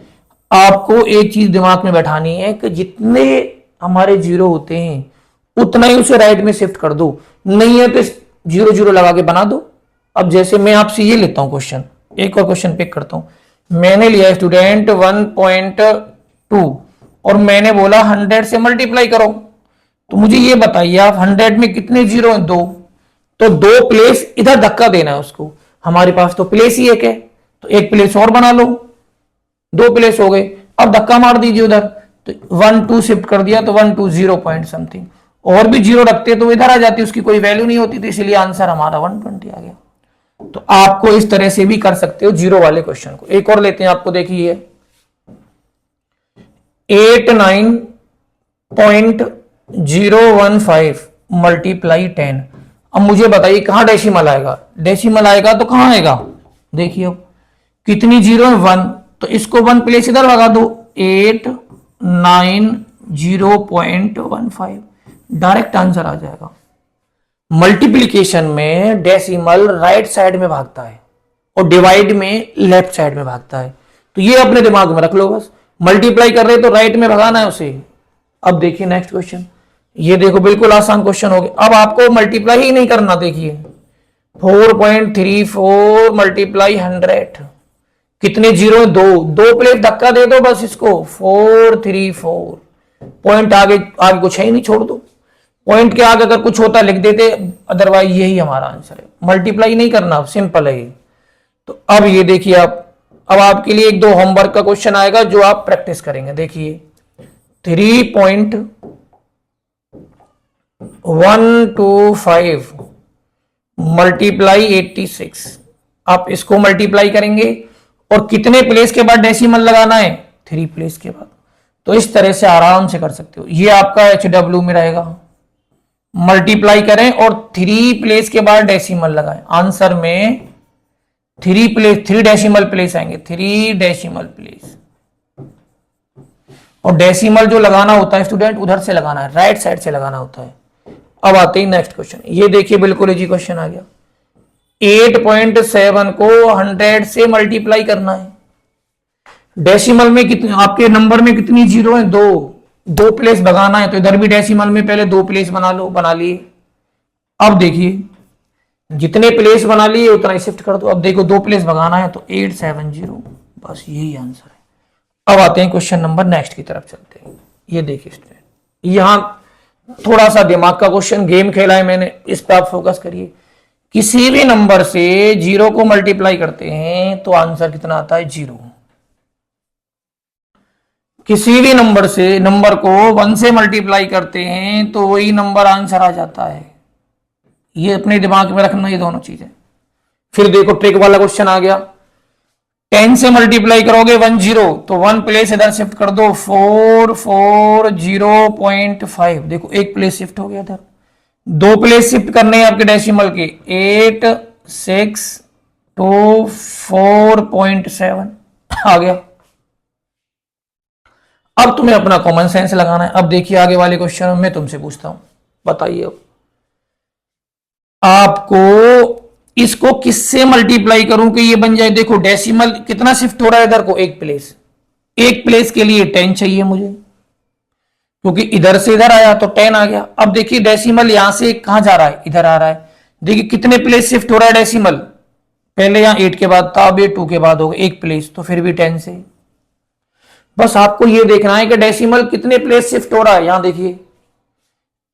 आपको एक चीज दिमाग में बैठानी है कि जितने हमारे जीरो होते हैं उतना ही उसे राइट में शिफ्ट कर दो, नहीं है तो 0 0 लगा के बना दो। अब जैसे मैं आपसे ये लेता हूं क्वेश्चन, एक और क्वेश्चन पिक करता हूं। मैंने लिया स्टूडेंट 1.2 और मैंने बोला 100 से मल्टीप्लाई करो। तो मुझे ये बताइए आप 100 में कितने जीरो हैं, 2। तो 2 प्लेस इधर धक्का देना है उसको, हमारे पास तो प्लेस ही एक है, तो एक प्लेस और बना लो, 2 प्लेस हो गए। अब धक्का मार दीजिए उधर, तो 1 2 शिफ्ट कर दिया तो 1 2 0 पॉइंट समथिंग, और भी जीरो रखते तो इधर आ जाती, उसकी कोई वैल्यू नहीं होती, तो इसलिए आंसर हमारा 120 आ गया। तो आपको इस तरह से भी कर सकते हो जीरो वाले क्वेश्चन को। एक और लेते हैं आपको, देखिए 89.015 मल्टीप्लाई 10। अब मुझे बताइए कहां डेसिमल आएगा, डेसिमल आएगा तो कहां आएगा, देखिए अब कितनी जीरो है, 1, तो इसको 1 प्लेस इधर लगा दो, 890.15, डायरेक्ट आंसर आ जाएगा। मल्टीप्लीकेशन में डेसिमल राइट साइड में भागता है और डिवाइड में लेफ्ट साइड में भागता है, तो ये अपने दिमाग में रख लो बस। मल्टीप्लाई कर रहे तो राइट में भगाना है उसे। अब देखिए नेक्स्ट क्वेश्चन, ये देखो बिल्कुल आसान क्वेश्चन हो गया। अब आपको मल्टीप्लाई ही नहीं करना, देखिए 4.34 मल्टीप्लाई 100, कितने जीरो है, 2 प्लेस धक्का दे दो बस इसको, 434 पॉइंट, आगे आगे कुछ है ही नहीं, छोड़ दो। पॉइंट के आगे अगर कुछ होता लिख देते, अदरवाइज यही हमारा आंसर है। मल्टीप्लाई नहीं करना, सिंपल है ये। तो अब ये देखिए आप, अब आपके लिए 1 2 होमवर्क का क्वेश्चन आएगा जो आप प्रैक्टिस करेंगे। देखिए 3.125 मल्टीप्लाई 86, आप इसको मल्टीप्लाई करेंगे और कितने प्लेस के बाद डेसिमल लगाना है, 3 प्लेस के बाद। तो इस तरह से आराम से कर सकते हो। ये आपका HW में रहेगा, मल्टीप्लाई करें और 3 प्लेस के बाद डेसिमल लगाएं। आंसर में 3 डेसिमल प्लेस आएंगे, 3 डेसिमल प्लेस। और डेसिमल जो लगाना होता है स्टूडेंट, उधर से लगाना है, राइट साइड से लगाना होता है। अब आते ही नेक्स्ट क्वेश्चन, ये देखिए बिल्कुल इजी क्वेश्चन आ गया। 8.7 को 100 से मल्टीप्लाई करना है। डेसिमल में कितने, आपके नंबर में कितनी जीरो है, 2 प्लेस भगाना है, तो इधर भी डेसिमल में पहले 2 प्लेस बना लो, बना लिए। अब देखिए जितने प्लेस बना लिए उतना ही शिफ्ट कर दो। अब देखो 2 प्लेस भगाना है तो 870, बस यही आंसर है। अब आते हैं क्वेश्चन नंबर नेक्स्ट की तरफ चलते हैं। ये देखिए स्टूडेंट, यहां थोड़ा सा दिमाग का क्वेश्चन, गेम खेला है मैंने, इस पर आप फोकस करिए। किसी भी नंबर से 0 को मल्टीप्लाई करते हैं तो आंसर कितना आता है, 0। किसी भी नंबर से नंबर को 1 से मल्टीप्लाई करते हैं तो वही नंबर आंसर आ जाता है। ये अपने दिमाग में रखना, ये दोनों चीजें। फिर देखो ट्रिक वाला क्वेश्चन आ गया, 10 से मल्टीप्लाई करोगे 10, तो 1 प्लेस इधर शिफ्ट कर दो, 440.5, देखो 1 प्लेस शिफ्ट हो गया इधर। 2 प्लेस शिफ्ट करने हैं आपके डेसिमल के, 862.7 आ गया। अब तुम्हें अपना कॉमन सेंस लगाना है। अब देखिए आगे वाले क्वेश्चन में तुमसे पूछता हूं, बताइए अब आपको इसको किससे मल्टीप्लाई करूं कि ये बन जाए। देखो डेसिमल कितना शिफ्ट हो रहा है इधर को, एक प्लेस के लिए 10 चाहिए मुझे, क्योंकि इधर से इधर आया तो 10 आ गया। अब देखिए डेसिमल यहां से कहां जा रहा है, इधर आ रहा है। देखिए कितने प्लेस शिफ्ट हो रहा है डेसिमल, पहले यहां 8 के बाद था, अब ये 2 के बाद होगा एक प्लेस, तो फिर भी 10 से। बस आपको ये देखना है कि डेसिमल कितने प्लेस शिफ्ट हो रहा है। यहां देखिए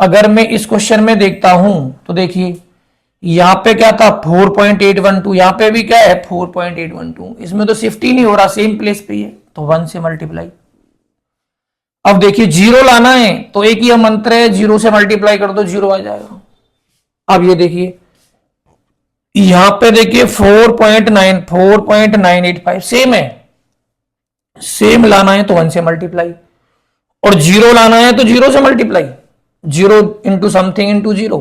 अगर मैं इस क्वेश्चन में देखता हूं तो देखिए यहां पे क्या था 4.812, यहां पे भी क्या है 4.812, इसमें तो शिफ्ट ही नहीं हो रहा, सेम प्लेस पे ही है, तो 1 से मल्टीप्लाई। अब देखिए जीरो लाना है तो एक ही मंत्र है, जीरो से मल्टीप्लाई कर दो जीरो आ जाएगा। अब ये देखिए यहां पे देखिए 4.985 सेम है, सेम लाना है तो 1 से मल्टीप्लाई, और जीरो लाना है तो जीरो से multiply, zero into something into zero.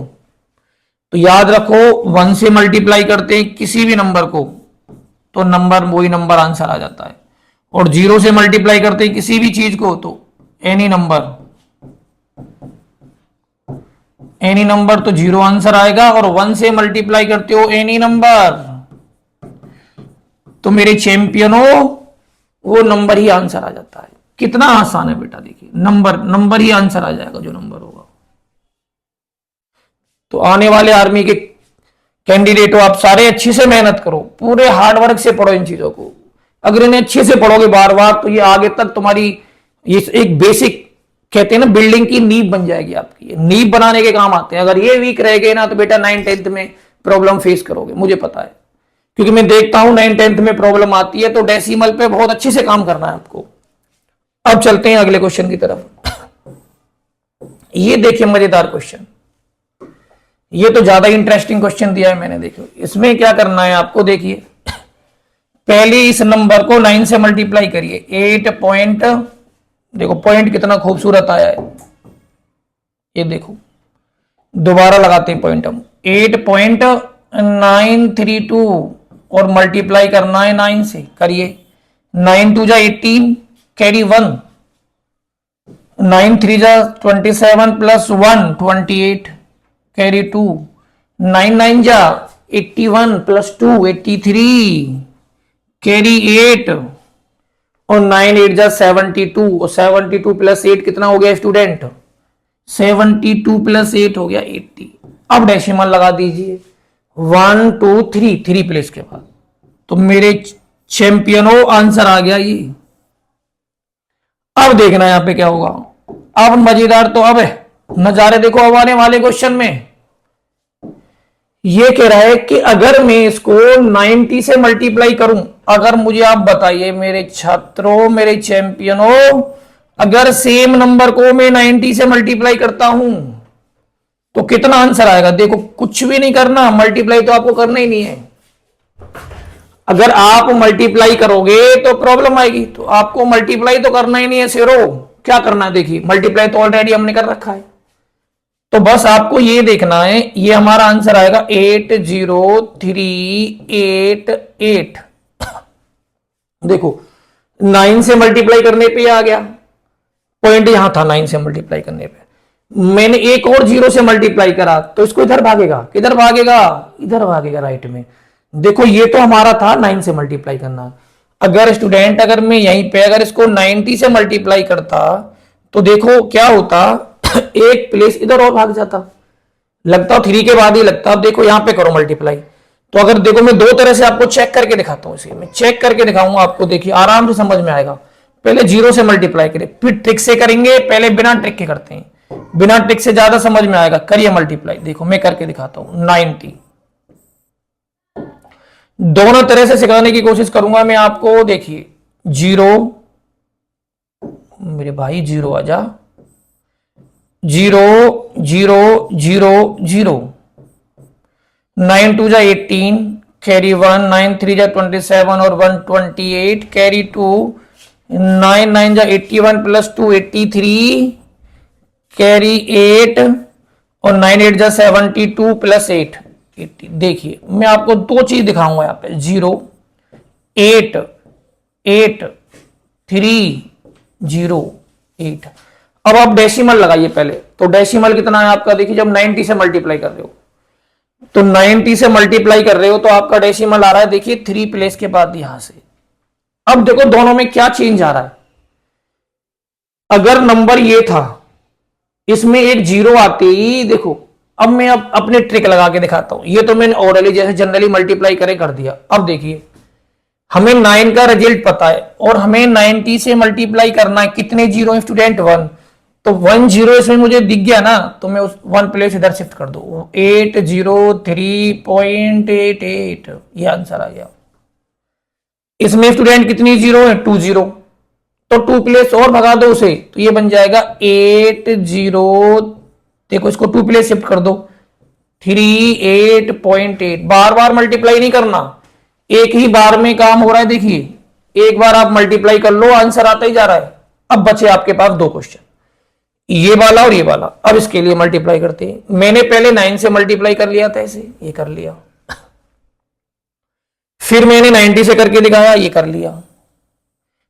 तो याद रखो 1 से मल्टीप्लाई करते हैं किसी भी नंबर को तो नंबर वही नंबर आंसर आ जाता है, और जीरो से मल्टीप्लाई करते हैं किसी भी चीज को तो एनी नंबर तो जीरो आंसर आएगा, और 1 से मल्टीप्लाई करते हो एनी नंबर तो मेरे चैंपियनों वो नंबर ही आंसर आ जाता है। कितना आसान है बेटा, देखिए नंबर ही आंसर आ जाएगा जो नंबर होगा। तो आने वाले आर्मी के कैंडिडेट हो आप सारे अच्छी से मेहनत करो, पूरे हार्डवर्क से पढ़ो इन चीजों को। अगर इन्हें अच्छे से पढ़ोगे बार बार तो ये आगे तक तुम्हारी ये एक बेसिक कहते हैं ना बिल्डिंग की नींव बन जाएगी आपकी, नींव बनाने के काम आते हैं। अगर ये वीक रह गए ना तो बेटा 9th-10th में प्रॉब्लम फेस करोगे, मुझे पता है, क्योंकि मैं देखता हूं 9th-10th में प्रॉब्लम आती है। तो डेसिमल पे बहुत अच्छे से काम करना है आपको। अब चलते हैं अगले क्वेश्चन की तरफ। ये देखिए मजेदार क्वेश्चन, ये तो ज्यादा इंटरेस्टिंग क्वेश्चन दिया है मैंने। देखो इसमें क्या करना है आपको, देखिए पहले इस नंबर को 9 से मल्टीप्लाई करिए, 8 पॉइंट, देखो पॉइंट कितना खूबसूरत आया है, ये देखो दोबारा लगाते हैं पॉइंट हम, 8.932 और मल्टीप्लाई करना है 9 से, करिए 9 2 जा 18 कैरी 1, 9 3 जा 27 प्लस 1 28 कैरी 2, 9 9 जा 81 प्लस 2 83 कैरी 8, और 9 8 जा 72, और 72 प्लस 8 कितना हो गया स्टूडेंट, 72 प्लस 8 हो गया 80। अब डेसिमल लगा दीजिए 1 2 3 3 प्लेस के बाद, तो मेरे चैंपियनों आंसर आ गया ये। अब देखना यहां पे क्या होगा। अब मजेदार तो अब है नजारे देखो अब आने वाले क्वेश्चन में। ये कह रहा है कि अगर मैं इसको 90 से मल्टीप्लाई करूं, अगर मुझे आप बताइए मेरे छात्रों मेरे चैंपियनों, अगर सेम नंबर को मैं 90 से मल्टीप्लाई करता हूं तो कितना आंसर आएगा। देखो कुछ भी नहीं करना, मल्टीप्लाई तो आपको करना ही नहीं है। अगर आप मल्टीप्लाई करोगे तो प्रॉब्लम आएगी, तो आपको मल्टीप्लाई तो करना ही नहीं है शेरो। क्या करना है, देखिए मल्टीप्लाई तो ऑलरेडी हमने कर रखा है, तो बस आपको ये देखना है, ये हमारा आंसर आएगा 80388। देखो 9 से मल्टीप्लाई करने पे आ गया, पॉइंट यहां था 9 से मल्टीप्लाई करने पे, मैंने एक और जीरो से मल्टीप्लाई करा तो इसको इधर भागेगा, किधर भागेगा, इधर भागेगा राइट में। देखो ये तो हमारा था 9 से मल्टीप्लाई करना। अगर स्टूडेंट अगर मैं यहीं पे अगर इसको 90 से मल्टीप्लाई करता तो देखो क्या होता, एक प्लेस इधर और भाग जाता, लगता 3 के बाद ही लगता। अब देखो यहां पे करो मल्टीप्लाई, तो अगर देखो मैं दो तरह से आपको चेक करके दिखाता हूं, इसे मैं चेक करके दिखाऊंगा आपको, देखिए आराम से समझ में आएगा। पहले जीरो से मल्टीप्लाई करें फिर ट्रिक से करेंगे, पहले बिना ट्रिक के करते हैं, बिना ट्रिक से ज्यादा समझ में आएगा। करिए मल्टीप्लाई, देखो मैं करके दिखाता हूं 90, दोनों तरह से सिखाने की कोशिश करूंगा मैं आपको। देखिए जीरो, मेरे भाई जीरो आ जा, 0 0 0 0, 9 2 जा 18 कैरी 1, 9 3 जा 27 और 1 28 कैरी 2, 9 9 जा 81 प्लस 2 83 कैरी 8, और 9 8 जा 72 प्लस 8 80। देखिए मैं आपको दो चीज दिखाऊंगा यहाँ पे, 0 8 8 3 0 8। अब आप डेसिमल लगाइए पहले, तो डेसिमल कितना है आपका, देखिए जब 90 से मल्टीप्लाई कर रहे हो तो 90 से मल्टीप्लाई कर रहे हो तो आपका डेसिमल आ रहा है, देखिए 3 प्लेस के बाद यहां से। अब देखो दोनों में क्या चेंज आ रहा है। अगर नंबर ये था, इसमें एक जीरो आते ही देखो, अब मैं अपने ट्रिक लगा के दिखाता हूं। ये तो मैंने ओरली जैसे जनरली मल्टीप्लाई करे कर दिया। अब देखिए हमें 9 का रिजल्ट पता है और हमें 90 से मल्टीप्लाई करना है। कितने जीरो है स्टूडेंट? 1। तो 1 जीरो इसमें मुझे दिख गया ना, तो मैं उस 1 प्लेस इधर शिफ्ट कर दो। 803.88 ये आंसर आ गया। इसमें स्टूडेंट कितनी जीरो है? 2 जीरो। तो 2 प्लेस और भगा दो उसे, तो ये बन जाएगा 8 जीरो। देखो इसको 2 प्लेस शिफ्ट कर दो, 38.8। बार बार मल्टीप्लाई नहीं करना, एक ही बार में काम हो रहा है। देखिए एक बार आप मल्टीप्लाई कर लो, आंसर आता ही जा रहा है। अब बचे आपके पास 2 क्वेश्चन, ये वाला और ये वाला। अब इसके लिए मल्टीप्लाई करते हैं। मैंने पहले 9 से मल्टीप्लाई कर लिया था, ऐसे ये कर लिया। फिर मैंने 90 से करके दिखाया, ये कर लिया।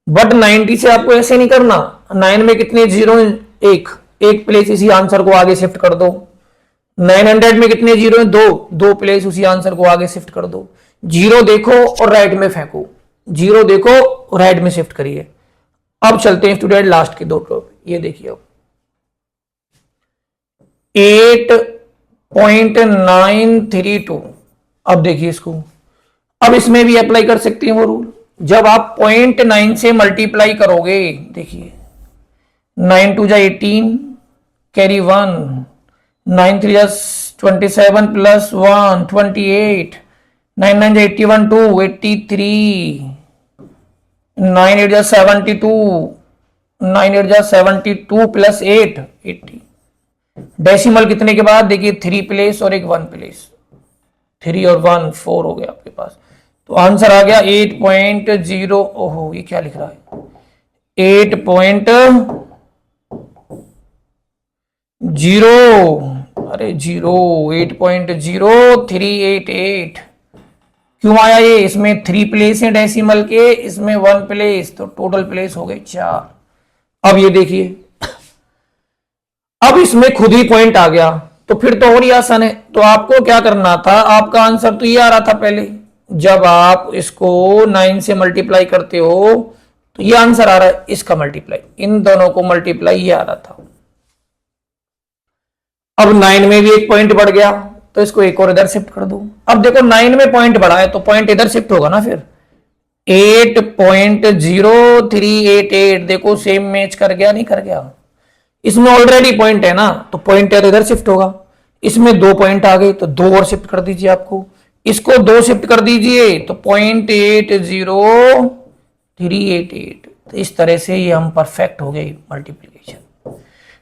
बट 90 से आपको ऐसे नहीं करना। 9 में कितने जीरो? एक प्लेस इसी आंसर को आगे शिफ्ट कर दो। 900 में कितने जीरो हैं? 2 प्लेस उसी आंसर को आगे शिफ्ट कर दो। जीरो देखो और राइट में फेंको, जीरो देखो और राइट में शिफ्ट करिए। अब चलते हैं स्टूडेंट लास्ट के 2 टॉपिक। ये देखिए अब 8.932। अब देखिए इसको, अब इसमें भी अप्लाई कर सकते हैं वो रूल। जब आप 0.9 से मल्टीप्लाई करोगे, देखिए 9 2 जा 18, कैरी 1, 9 3 जा 27 प्लस 1 28, 9 9 जा 81 2 83, 9 8 जा 72, 9 8 जा 72 प्लस 8 80। डेसिमल कितने के बाद? देखिए 3 प्लेस और एक 1 प्लेस। 3 और 1 4 हो गया आपके पास। तो आंसर आ गया 8.0। ओहो ये क्या लिख रहा है? 8.0। अरे 8.0388। क्यों आया ये? इसमें 3 प्लेस है डेसिमल के, इसमें 1 प्लेस, तो टोटल प्लेस हो गए 4। अब ये देखिए, अब इसमें खुद ही पॉइंट आ गया, तो फिर तो और ही आसान है। तो आपको क्या करना था? आपका आंसर तो ये आ रहा था पहले, जब आप इसको 9 से मल्टीप्लाई करते हो तो ये आंसर आ रहा है, इसका मल्टीप्लाई, इन दोनों को मल्टीप्लाई ये आ रहा था। अब 9 में भी एक पॉइंट बढ़ गया, तो इसको एक और इधर शिफ्ट कर दो। अब देखो 9 में पॉइंट बढ़ा है तो पॉइंट इधर शिफ्ट होगा ना। फिर 8.0388 देखो सेम मैच कर गया, नहीं कर गया? इसमें ऑलरेडी पॉइंट है ना, तो पॉइंट है तो इधर शिफ्ट होगा। इसमें 2 पॉइंट आ गए तो 2 और शिफ्ट कर दीजिए। आपको इसको 2 शिफ्ट कर दीजिए तो 0.80388। तो इस तरह से ये हम परफेक्ट हो गए मल्टीप्लीकेशन।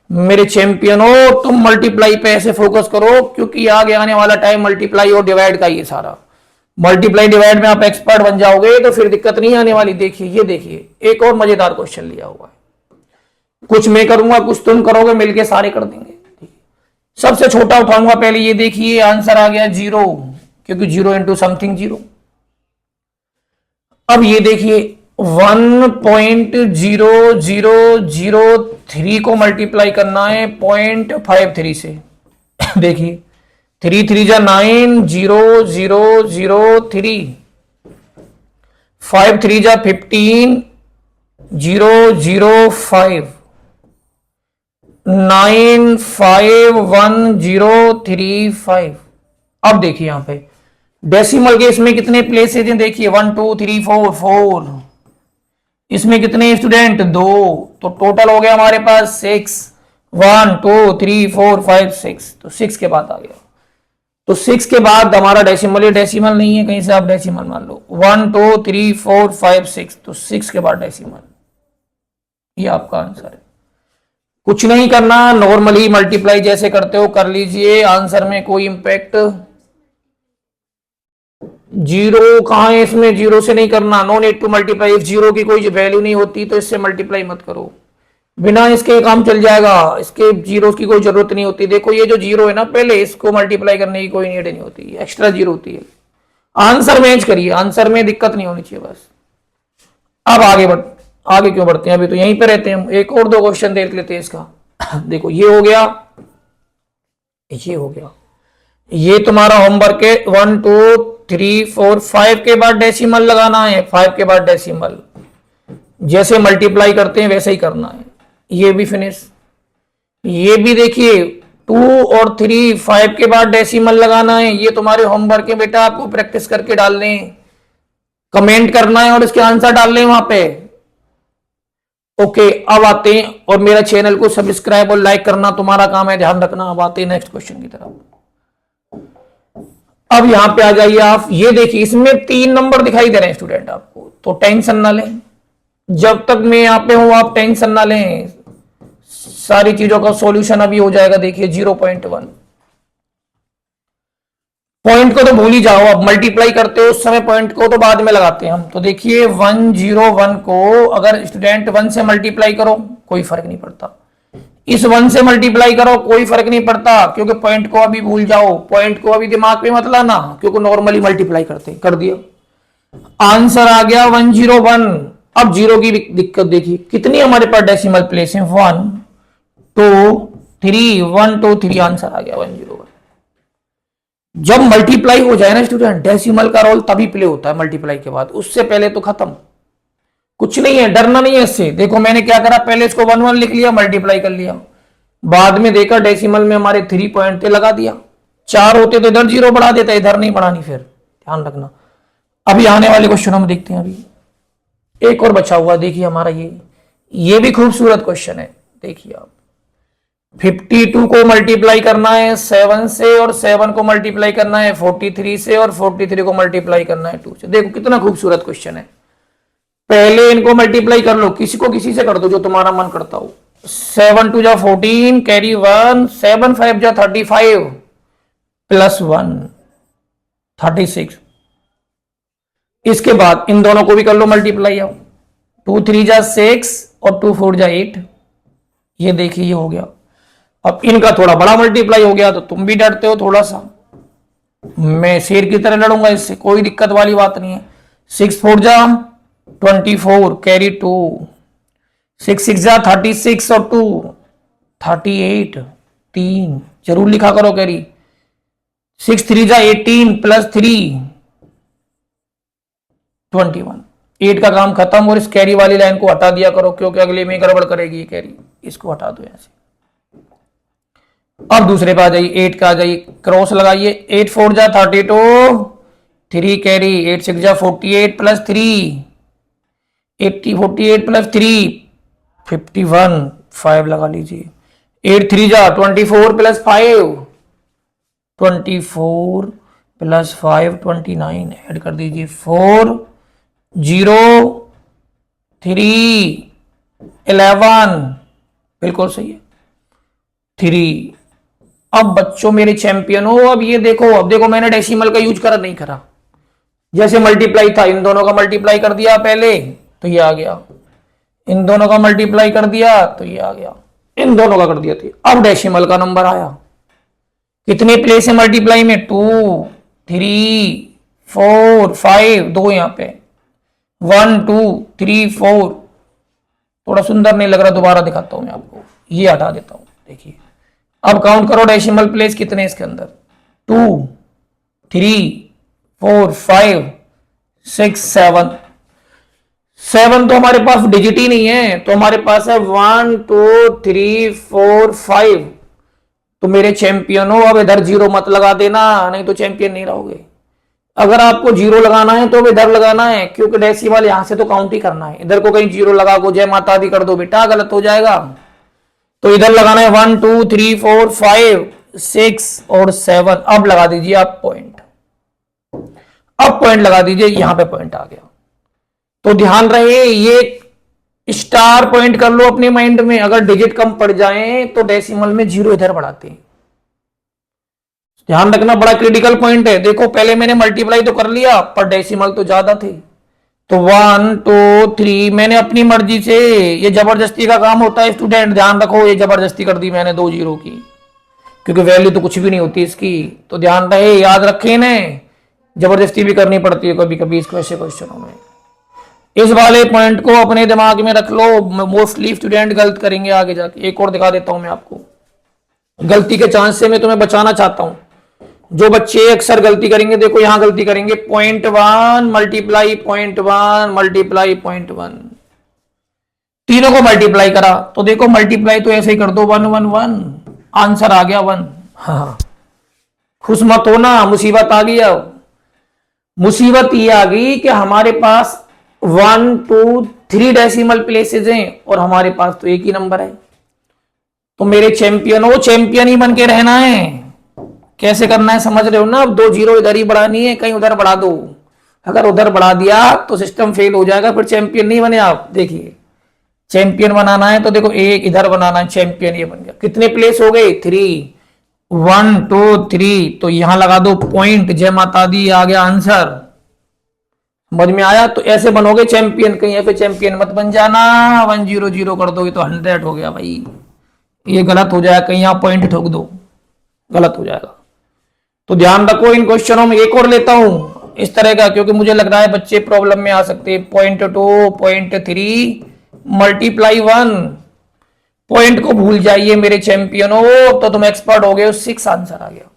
मेरे चैंपियनों, तुम मल्टीप्लाई पे ऐसे फोकस करो, क्योंकि आगे आने वाला टाइम मल्टीप्लाई और डिवाइड का ये सारा मल्टीप्लाई डिवाइड में आप एक्सपर्ट बन जाओगे तो फिर दिक्कत नहीं आने वाली। देखिए ये देखिए एक और मजेदार क्वेश्चन लिया हुआ है। कुछ मैं करूंगा, कुछ तुम करोगे, मिलके सारे कर देंगे। सबसे छोटा उठाऊंगा पहले। ये देखिए आंसर आ गया 0, क्योंकि 0 इंटू समथिंग 0। अब ये देखिए 1.0003 को मल्टीप्लाई करना है 0.53 से। देखिए 3 3 जा 9, 0 0 0 3, 5 3 जा 15, 0 0 5, 951035। अब देखिए यहां पे डेसिमल के इसमें कितने प्लेसेज हैं? देखिए 1 2 3 4 4। इसमें कितने स्टूडेंट? 2। तो टोटल हो गया हमारे पास 6। 1 2 3 4 5 6। तो 6 के बाद आ गया। तो 6 के बाद हमारा डेसिमल, ये डेसिमल नहीं है, कहीं से आप डेसिमल मान लो। 1 2 3 4 5 6। तो 6 के बाद डेसिमल, ये आपका आंसर है। कुछ नहीं करना, नॉर्मली मल्टीप्लाई जैसे करते हो कर लीजिए। आंसर में कोई इंपैक्ट, 0 कहां है इसमें? 0 से नहीं करना। No need to multiply. If 0 की कोई वैल्यू नहीं होती तो इससे मल्टीप्लाई मत करो, बिना इसके काम चल जाएगा। इसके 0 की कोई जरूरत नहीं होती। देखो ये जो 0 है ना, पहले इसको मल्टीप्लाई करने की कोई नीड नहीं होती, एक्स्ट्रा 0 होती है। आंसर मैच करिए, आंसर में दिक्कत नहीं होनी चाहिए बस। अब आगे क्यों बढ़ते हैं? अभी तो यहीं पे रहते हैं हम। एक और 2 क्वेश्चन देख लेते हैं इसका। देखो ये हो गया, ये हो गया। ये तुम्हारा होमवर्क है। 1 2 3 4 5 के बाद डेसिमल लगाना है, 5 के बाद डेसिमल, जैसे मल्टीप्लाई करते हैं वैसे ही करना है। ये भी फिनिश। ये भी देखिए 2 और 3 5 के बाद डेसिमल लगाना है। ये तुम्हारे होमवर्क है बेटा, आपको प्रैक्टिस करके डालने हैं, कमेंट करना है और इसके आंसर डालने हैं वहां पे। ओके, अब आते हैं, और मेरा चैनल को सब्सक्राइब और लाइक करना तुम्हारा काम है, ध्यान रखना। अब आते हैं नेक्स्ट क्वेश्चन की तरफ। अब यहां पे आ जाइए आप, ये देखिए इसमें 3 नंबर दिखाई दे रहे हैं स्टूडेंट आपको, तो टेंशन ना लें। जब तक मैं यहां पे हूं आप टेंशन ना लें, सारी चीजों का सॉल्यूशन अभी हो जाएगा। देखिए 0.1 पॉइंट को तो भूल ही जाओ, अब मल्टीप्लाई करते हो उस समय पॉइंट को तो बाद में लगाते हैं हम। तो देखिए 101 को अगर स्टूडेंट 1 से मल्टीप्लाई करो कोई फर्क नहीं पड़ता, इस 1 से मल्टीप्लाई करो कोई फर्क नहीं पड़ता, क्योंकि पॉइंट को अभी भूल जाओ, पॉइंट को अभी दिमाग में मत लाना, क्योंकि नॉर्मली मल्टीप्लाई करते कर दिया, आंसर आ गया 101। अब जीरो की दिक्कत देखिए, कितनी हमारे पास डेसिमल प्लेस है, 1 2 3, 1 2 3, आंसर आ गया 101। जब मल्टीप्लाई हो जाए ना स्टूडेंट, डेसिमल का रोल तभी प्ले होता है मल्टीप्लाई के बाद, उससे पहले तो खत्म। कुछ नहीं है, डरना नहीं है इससे। देखो मैंने क्या करा, पहले इसको 1 1 लिख लिया, मल्टीप्लाई कर लिया, बाद में देखा डेसिमल में हमारे 3 पॉइंट थे, लगा दिया। 4 होते तो इधर 0 बढ़ा देता, इधर नहीं बढ़ानी, फिर ध्यान रखना। अभी आने वाले क्वेश्चन हम देखते हैं। अभी एक और बचा हुआ, देखिए हमारा ये भी खूबसूरत क्वेश्चन है। देखिए आप 52 को मल्टीप्लाई करना है 7 से, और 7 को मल्टीप्लाई करना है 43 से, और 43 को मल्टीप्लाई करना है 2 से। देखो कितना खूबसूरत क्वेश्चन है। पहले इनको मल्टीप्लाई कर लो, किसी को किसी से कर दो जो तुम्हारा मन करता हो। 7 2 जा 14, कैरी 1, 7 5 जा 35 प्लस 1 36। इसके बाद इन दोनों को भी कर लो मल्टीप्लाई। आओ 2 3 जा 6 और 2 4 जा 8। ये देखिए ये हो गया। अब इनका थोड़ा बड़ा मल्टीप्लाई हो गया, तो तुम भी डरते हो थोड़ा सा, मैं शेर की तरह लड़ूंगा इससे, कोई दिक्कत वाली बात नहीं है। 6 4 जा 24, कैरी 2, 6 6 जा 36 और 2 38, 3 जरूर लिखा करो कैरी। 6 3 जा 18 प्लस 3 21। 8 का काम खत्म, और इस कैरी वाली लाइन को हटा दिया करो, क्योंकि अगले में गड़बड़ करेगी ये कैरी, इसको हटा दो यहां से। अब दूसरे पे आ जाइए, 8 का आ जाइए, क्रॉस लगाइए। 8 4 जा 32, 3 कैरी, 8 6 जा 48 प्लस 3 80, 48 प्लस 3 51, 5 लगा लीजिए। 8 3 जा 24 प्लस 5 24 प्लस 5 29, ऐड कर दीजिए। 4 0 3 11, बिल्कुल सही है 3। अब बच्चों मेरे चैंपियन हो, अब ये देखो, अब देखो मैंने डेसिमल का यूज करा नहीं करा, जैसे मल्टीप्लाई था इन दोनों का मल्टीप्लाई कर दिया पहले तो ये आ गया, इन दोनों का मल्टीप्लाई कर दिया तो ये आ गया, इन दोनों का कर दिया थी। अब डेसिमल का नंबर आया, कितने प्लेस है मल्टीप्लाई में, 2 3 4 5, 2 यहां पे 1 2 3 4। थोड़ा सुंदर नहीं लग रहा, दोबारा दिखाता हूं मैं आपको, ये हटा देता हूं। देखिए अब काउंट करो डेसिमल प्लेस कितने इसके अंदर, 2 3 4 5 6 7। 7 तो हमारे पास डिजिट ही नहीं है, तो हमारे पास है 1 2 3 4 5। तो मेरे चैंपियन हो, अब इधर 0 मत लगा देना, नहीं तो चैंपियन नहीं रहोगे। अगर आपको 0 लगाना है तो इधर लगाना है, क्योंकि डेसिमल यहां से तो काउंट ही करना है, इधर को कहीं 0 लगा को जय माता दी कर दो बेटा, गलत हो जाएगा। तो इधर लगाना है 1 2 3 4 5 6 और 7। अब लगा दीजिए आप पॉइंट, अब पॉइंट लगा दीजिए, यहां पे पॉइंट आ गया। तो ध्यान रहे, ये स्टार पॉइंट कर लो अपने माइंड में, अगर डिजिट कम पड़ जाए तो डेसिमल में 0 इधर बढ़ाते हैं, ध्यान रखना, बड़ा क्रिटिकल पॉइंट है। देखो पहले मैंने मल्टीप्लाई तो कर लिया, पर डेसिमल तो ज्यादा थे, तो 1 2 3 मैंने अपनी मर्जी से, ये जबरदस्ती का काम होता है स्टूडेंट, ध्यान रखो, ये जबरदस्ती कर दी मैंने 2 0 की, क्योंकि वैल्यू तो कुछ भी नहीं होती इसकी, तो ध्यान रहे, याद रखें ना, जबरदस्ती भी करनी पड़ती है कभी कभी इसको, ऐसे क्वेश्चनों में। इस वाले पॉइंट को अपने दिमाग में रख लो, मोस्टली स्टूडेंट गलत करेंगे आगे जाके। एक और दिखा देता हूं मैं आपको, गलती के चांस से मैं तुम्हें बचाना चाहता हूं। जो बच्चे अक्सर गलती करेंगे, देखो यहां गलती करेंगे, 0.1 मल्टीप्लाई 0.1 मल्टीप्लाई 0.1, तीनों को मल्टीप्लाई करा तो देखो मल्टीप्लाई तो ऐसे ही कर दो 111, आंसर आ गया 1। हाँ, खुश मत हो ना, मुसीबत आ गई। अब मुसीबत ये आ गई कि हमारे पास 1 2 3 डेसिमल प्लेसेस हैं और हमारे पास तो एक ही नंबर है। तो मेरे चैंपियन हो, चैंपियन ही बन के रहना है। कैसे करना है समझ रहे हो ना? अब 2 जीरो इधर ही बढ़ानी है, कहीं उधर बढ़ा दो। अगर उधर बढ़ा दिया तो सिस्टम फेल हो जाएगा, फिर चैंपियन नहीं बने आप। देखिए चैंपियन बनाना है तो देखो एक इधर बनाना है, चैंपियन ये बन गया। कितने प्लेस हो गए? 3, 1 2 3, तो यहां लगा दो पॉइंट, जय माता दी, आ गया आंसर। समझ में आया? तो ऐसे बनोगे चैंपियन, कहीं ऐसे चैंपियन मत बन जाना। 100 कर दोगे तो 100 हो गया भाई, ये गलत हो जाएगा, कहीं यहां पॉइंट ठोक दो, गलत हो जाएगा। तो ध्यान रखो, इन क्वेश्चनों में एक और लेता हूं इस तरह का, क्योंकि मुझे लग रहा है बच्चे प्रॉब्लम में आ सकते हैं। 0.2 0.3 मल्टीप्लाई 1, पॉइंट को भूल जाइए मेरे चैंपियन हो, तो तुम एक्सपर्ट हो गए। 6 आंसर आ गया।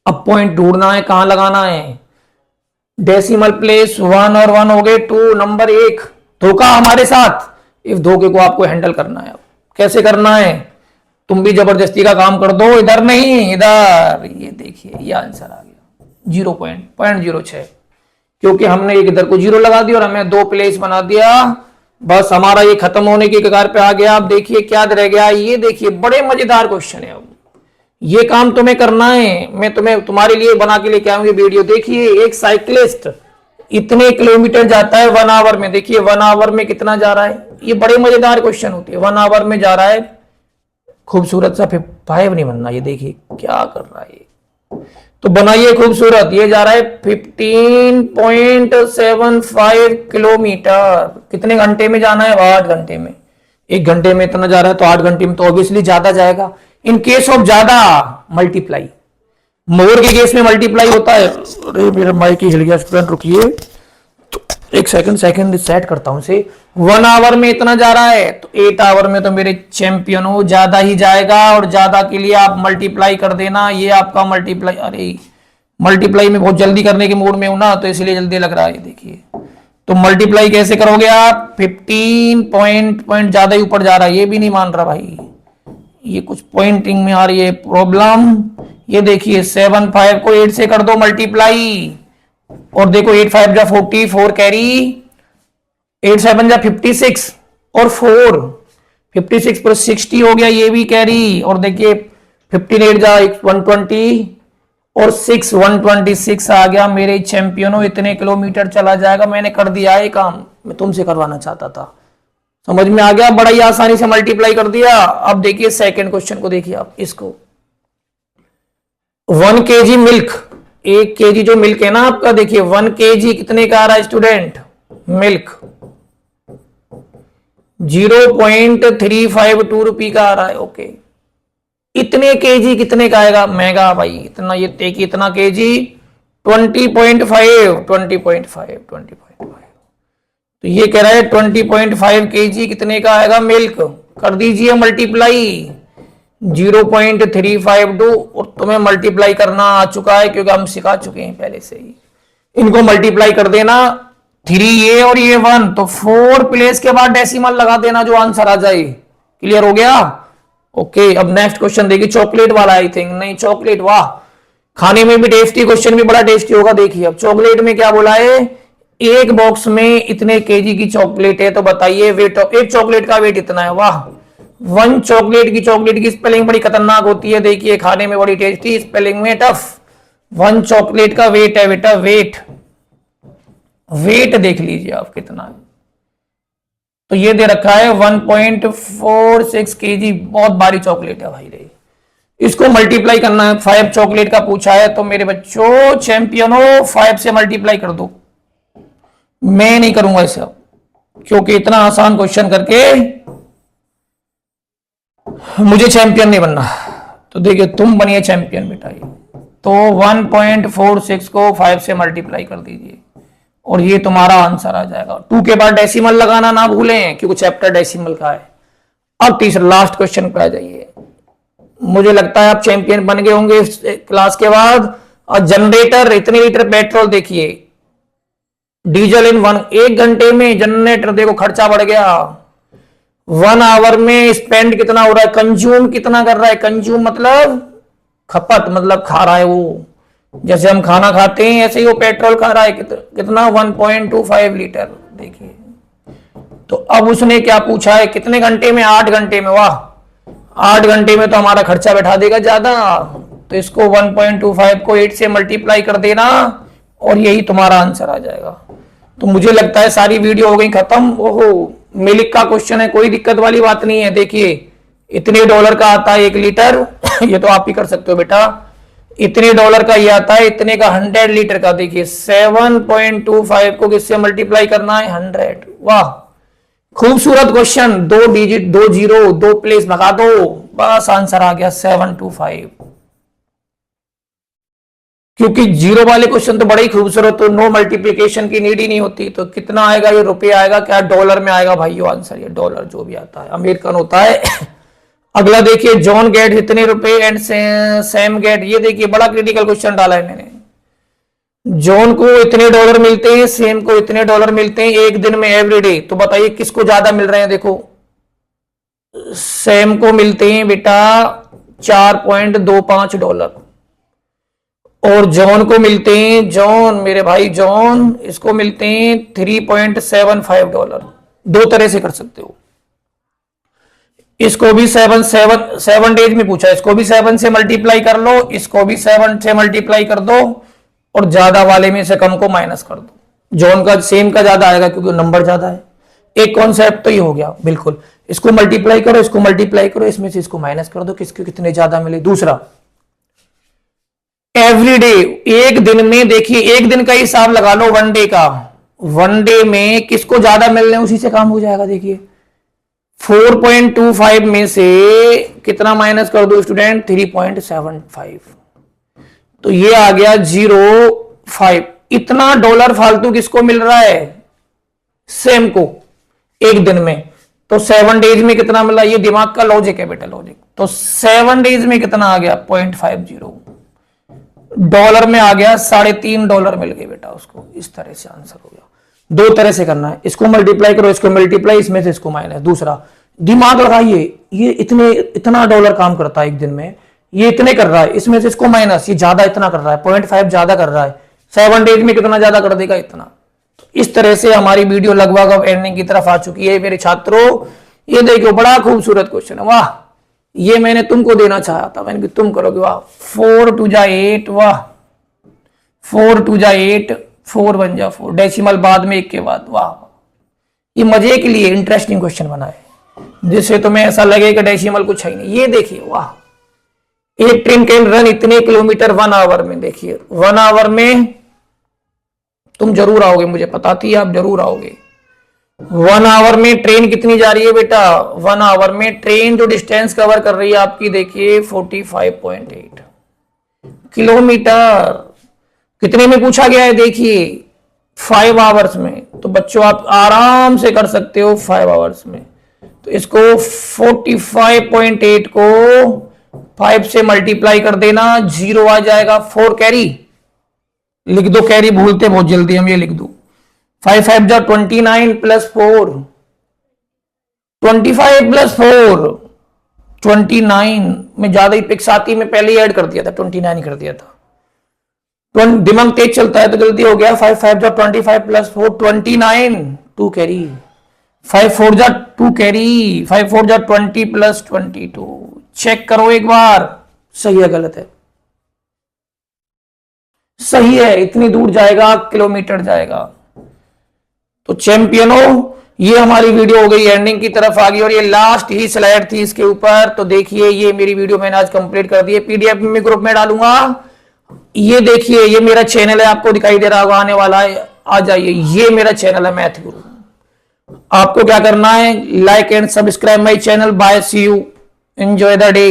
अब पॉइंट ढूंढना है, कहां लगाना है? डेसिमल प्लेस 1 और 1 हो गए 2, नंबर 1। धोखा हमारे साथ, इस धोखे को आपको हैंडल करना है। अब कैसे करना है? तुम भी जबरदस्ती का काम कर दो, इधर नहीं इधर। ये देखिए ये आंसर आ गया 0.06, क्योंकि हमने एक इधर को 0 लगा दिया और हमें 2 प्लेस बना दिया। बस हमारा ये खत्म होने की कगार पे आ गया। अब देखिए क्या रह गया, ये देखिए बड़े मजेदार क्वेश्चन है। अब ये काम तुम्हें करना है, मैं तुम्हें तुम्हारे लिए बना के लेके आऊंगी वीडियो। देखिए एक साइकिलिस्ट इतने किलोमीटर जाता है 1 आवर में, देखिए 1 आवर में कितना जा रहा है। ये बड़े मजेदार क्वेश्चन होते हैं। 1 आवर में जा रहा है, खूबसूरत सा 5 नहीं बनना, ये देखिए क्या कर रहा है। तो बनाइए खूबसूरत, ये जा रहा है 15.75 किलोमीटर। कितने घंटे में जाना है? 8 घंटे में। 1 घंटे में इतना जा रहा है तो 8 घंटे में तो ऑब्वियसली ज्यादा जाएगा। इन केस ऑफ ज्यादा मल्टीप्लाई, मोर के केस में मल्टीप्लाई होता है। अरे मेरा माइक ही हिल गया, स्टूडेंट रुकिए तो एक सेकंड सेट करता हूं से। 1 आवर में इतना जा रहा है तो 8 आवर में तो मेरे चैंपियन हो ज्यादा ही जाएगा। और ज्यादा के लिए आप मल्टीप्लाई कर देना, ये आपका मल्टीप्लाई। अरे मल्टीप्लाई में बहुत जल्दी करने के मूड में हूं ना, तो इसलिए जल्दी लग रहा है। देखिए तो मल्टीप्लाई कैसे करोगे आप? 15 पॉइंट ज्यादा ही ऊपर जा रहा है, ये भी नहीं मान रहा भाई, ये कुछ पॉइंटिंग में आ रही है प्रॉब्लम। ये देखिए 7 5 को 8 से कर दो मल्टीप्लाई, और देखो 8 5 जा 44 कैरी, 8 7 जा 56 और 4 56 पर 60 हो गया, ये भी कैरी। और देखिए 15 8 जा 120 और 6 126 आ गया। मेरे चैंपियनों इतने किलोमीटर चला जाएगा। मैंने कर दिया है काम, मैं तुमसे करवाना चाहता था। समझ में आ गया? बड़ा ही आसानी से मल्टीप्लाई कर दिया। अब देखिए सेकंड क्वेश्चन को देखिए आप इसको। 1 kg मिल्क, 1 kg जो मिल्क है ना आपका, देखिए 1 kg कितने का आ रहा है स्टूडेंट? मिल्क 0.352 रुपये का आ रहा है। ओके, इतने केजी कितने का आएगा? महंगा भाई, इतना ये देखिए इतना केजी 20.5 तो ये कह रहा है 20.5 केजी कितने का आएगा? मिल्क। कर दीजिए मल्टीप्लाई 0.352, और तुम्हें मल्टीप्लाई करना आ चुका है क्योंकि हम सिखा चुके हैं पहले से ही। इनको मल्टीप्लाई कर देना, 3 ये और ये 1, तो 4 प्लेस के बाद डेसिमल लगा देना, जो आंसर आ जाए। क्लियर हो गया? ओके, अब नेक्स्ट क्वेश्चन देखिए, चॉकलेट वाला। आई थिंक नहीं, चॉकलेट, वाह, खाने में भी टेस्टी, क्वेश्चन भी बड़ा टेस्टी होगा। देखिए अब चॉकलेट में क्या बोला है? एक बॉक्स में इतने केजी की चॉकलेट है, तो बताइए वेट ऑफ एक चॉकलेट का वेट इतना है। वाह, 1 चॉकलेट की स्पेलिंग बड़ी खतरनाक होती है। देखिए खाने में बड़ी टेस्टी, स्पेलिंग में टफ। 1 चॉकलेट का वेट है बेटा, वेट देख लीजिए आप कितना है। तो ये दे रखा है 1.46 केजी, बहुत भारी चॉकलेट है भाई रे। इसको मल्टीप्लाई करना है, 5 चॉकलेट का पूछा है, तो मेरे बच्चों चैंपियनों 5 से मल्टीप्लाई कर दो। मैं नहीं करूंगा इसे अब, क्योंकि इतना आसान क्वेश्चन करके मुझे चैंपियन नहीं बनना। तो देखिए तुम बनिए चैंपियन बेटा। ये तो 1.46 को 5 से मल्टीप्लाई कर दीजिए और ये तुम्हारा आंसर आ जाएगा। 2 के बाद डेसिमल लगाना ना भूलें, क्योंकि चैप्टर डेसिमल का है। अब तीसरा लास्ट क्वेश्चन पे आ जाइए। मुझे लगता है आप चैंपियन बन गए होंगे इस क्लास के बाद। और जनरेटर, इतने लीटर पेट्रोल देखिए, डीजल इन 1 घंटे में जनरेटर देखो खर्चा बढ़ गया। 1 आवर में स्पेंड कितना हो रहा है, कंज्यूम कितना कर रहा है, कंज्यूम मतलब खपत, मतलब खा रहा है वो, जैसे हम खाना खाते हैं ऐसे ही वो पेट्रोल खा रहा है। कितना 1.25 लीटर देखिए। तो अब उसने क्या पूछा है, कितने घंटे में, 8 घंटे में। वाह, 8 घंटे में तो हमारा खर्चा बैठा देगा ज्यादा। तो इसको 1.25 को 8 से मल्टीप्लाई कर देना और यही तुम्हारा आंसर आ जाएगा। तो मुझे लगता है सारी वीडियो हो गई खत्म। ओहो, मिल्क का क्वेश्चन है, कोई दिक्कत वाली बात नहीं है। देखिए इतने डॉलर का आता है 1 लीटर ये तो आप ही कर सकते हो बेटा। इतने डॉलर का ये आता है, इतने का 100 लीटर का। देखिए 7.25 को किससे मल्टीप्लाई करना है, 100। वाह, खूबसूरत क्वेश्चन। 2 डिजिट, 2 जीरो, 2 प्लेस भगा दो, बस आंसर आ गया 725। क्योंकि जीरो वाले क्वेश्चन तो बड़े ही खूबसूरत, तो नो मल्टीप्लीकेशन की नीड ही नहीं होती। तो कितना आएगा ये, रुपये आएगा क्या, डॉलर में आएगा भाइयों आंसर, ये डॉलर जो भी आता है अमेरिकन होता है। अगला देखिए, जॉन गेट इतने रुपए एंड सैम गेट, ये देखिए बड़ा क्रिटिकल क्वेश्चन डाला है मैंने। जॉन को इतने डॉलर मिलते हैं, सैम को इतने डॉलर मिलते हैं एक दिन में एवरीडे। तो बताइए किसको ज्यादा मिल रहे हैं। देखो सैम को मिलते हैं बेटा 4.25 डॉलर और जॉन को मिलते हैं, जॉन मेरे भाई जॉन, इसको मिलते हैं 3.75 डॉलर। 2 तरह से कर सकते हो। इसको भी 7 डेज में पूछा, इसको भी 7 से मल्टीप्लाई कर लो, इसको भी 7 से मल्टीप्लाई कर दो और ज्यादा वाले में से कम को माइनस कर दो। जॉन का सेम का ज्यादा आएगा क्योंकि नंबर ज्यादा है। एक कॉन्सेप्ट तो ये हो गया बिल्कुल। इसको मल्टीप्लाई करो, इसको मल्टीप्लाई करो, इसमें से इसको माइनस कर दो, किसके कितने ज्यादा मिले। दूसरा, एवरीडे, एक दिन में देखिए, एक दिन का हिसाब लगा लो, 1 डे का। 1 डे में किसको ज्यादा मिल रहे हैं उसी से काम हो जाएगा। देखिए 4.25 में से कितना माइनस कर दो स्टूडेंट, 3.75, तो ये आ गया 0.5। इतना डॉलर फालतू किसको मिल रहा है, सेम को, एक दिन में। तो 7 डेज में कितना मिला, ये दिमाग का लॉजिक है बेटा, लॉजिक। तो 7 डेज में कितना आ गया, 0.50 डॉलर में आ गया, $3.5 मिल गए बेटा उसको। इस तरह से आंसर हो गया। 2 तरह से करना है, इसको मल्टीप्लाई करो, इसको मल्टीप्लाई, इसमें से इसको माइनस। दूसरा, दिमाग लगाइए, ये इतना डॉलर काम करता है एक दिन में, ये इतने कर रहा है, इसमें से इसको माइनस, ये ज्यादा इतना कर रहा है, 0.5 ज्यादा कर रहा है, 7 डेज में कितना ज्यादा कर देगा, इतना। तो इस तरह से हमारी वीडियो लगभग अब एंडिंग की तरफ आ चुकी है मेरे छात्रों। ये देखो बड़ा खूबसूरत क्वेश्चन है, वाह, ये मैंने तुमको देना चाहा था, मैंने कि तुम करोगे। वाह, 4 2 जा 8, वाह 4 2 जा 8, 4 1 जा 4, डेसिमल बाद में एक के बाद। वाह, ये मजे के लिए इंटरेस्टिंग क्वेश्चन बना है, जिससे तुम्हें ऐसा लगे कि डेसिमल कुछ है ही नहीं। ये देखिए, वाह, एक ट्रेन कैन रन इतने किलोमीटर 1 आवर में। देखिए 1 आवर में तुम जरूर आओगे, मुझे पता थी आप जरूर आओगे। 1 आवर में ट्रेन कितनी जा रही है बेटा, 1 आवर में ट्रेन जो डिस्टेंस कवर कर रही है आपकी, देखिए 45.8 किलोमीटर। कितने में पूछा गया है, देखिए 5 आवर्स में। तो बच्चों आप आराम से कर सकते हो 5 आवर्स में। तो इसको 45.8 को 5 से मल्टीप्लाई कर देना, 0 आ जाएगा। 4 कैरी लिख दो, कैरी भूलते बहुत जल्दी हम, ये लिख दो। 5 5 जा 29 प्लस 4, 25 प्लस 4 29 में ज्यादा ही पिक्स आती, में पहले ही ऐड कर दिया था, 29 कर दिया था। दिमाग तेज चलता है तो जल्दी हो गया। 5 5 जा 25 प्लस 4 29, 2 कैरी। 5 4 जा 2 कैरी, 5 4 जा 20 प्लस 22। चेक करो एक बार, सही है गलत है, सही है, इतनी दूर जाएगा, किलोमीटर जाएगा। तो चैंपियनों, ये हमारी वीडियो हो गई एंडिंग की तरफ आ गई और ये लास्ट ही स्लाइड थी इसके ऊपर। तो देखिए ये मेरी वीडियो मैंने आज कंप्लीट कर दी है, पीडीएफ में ग्रुप में डालूंगा। ये देखिए, ये मेरा चैनल है, आपको दिखाई दे रहा होगा, आने वाला है, आ जाइए। ये मेरा चैनल है मैथ गुरु। आपको क्या करना है, like and subscribe my channel. Bye, see you, enjoy the day.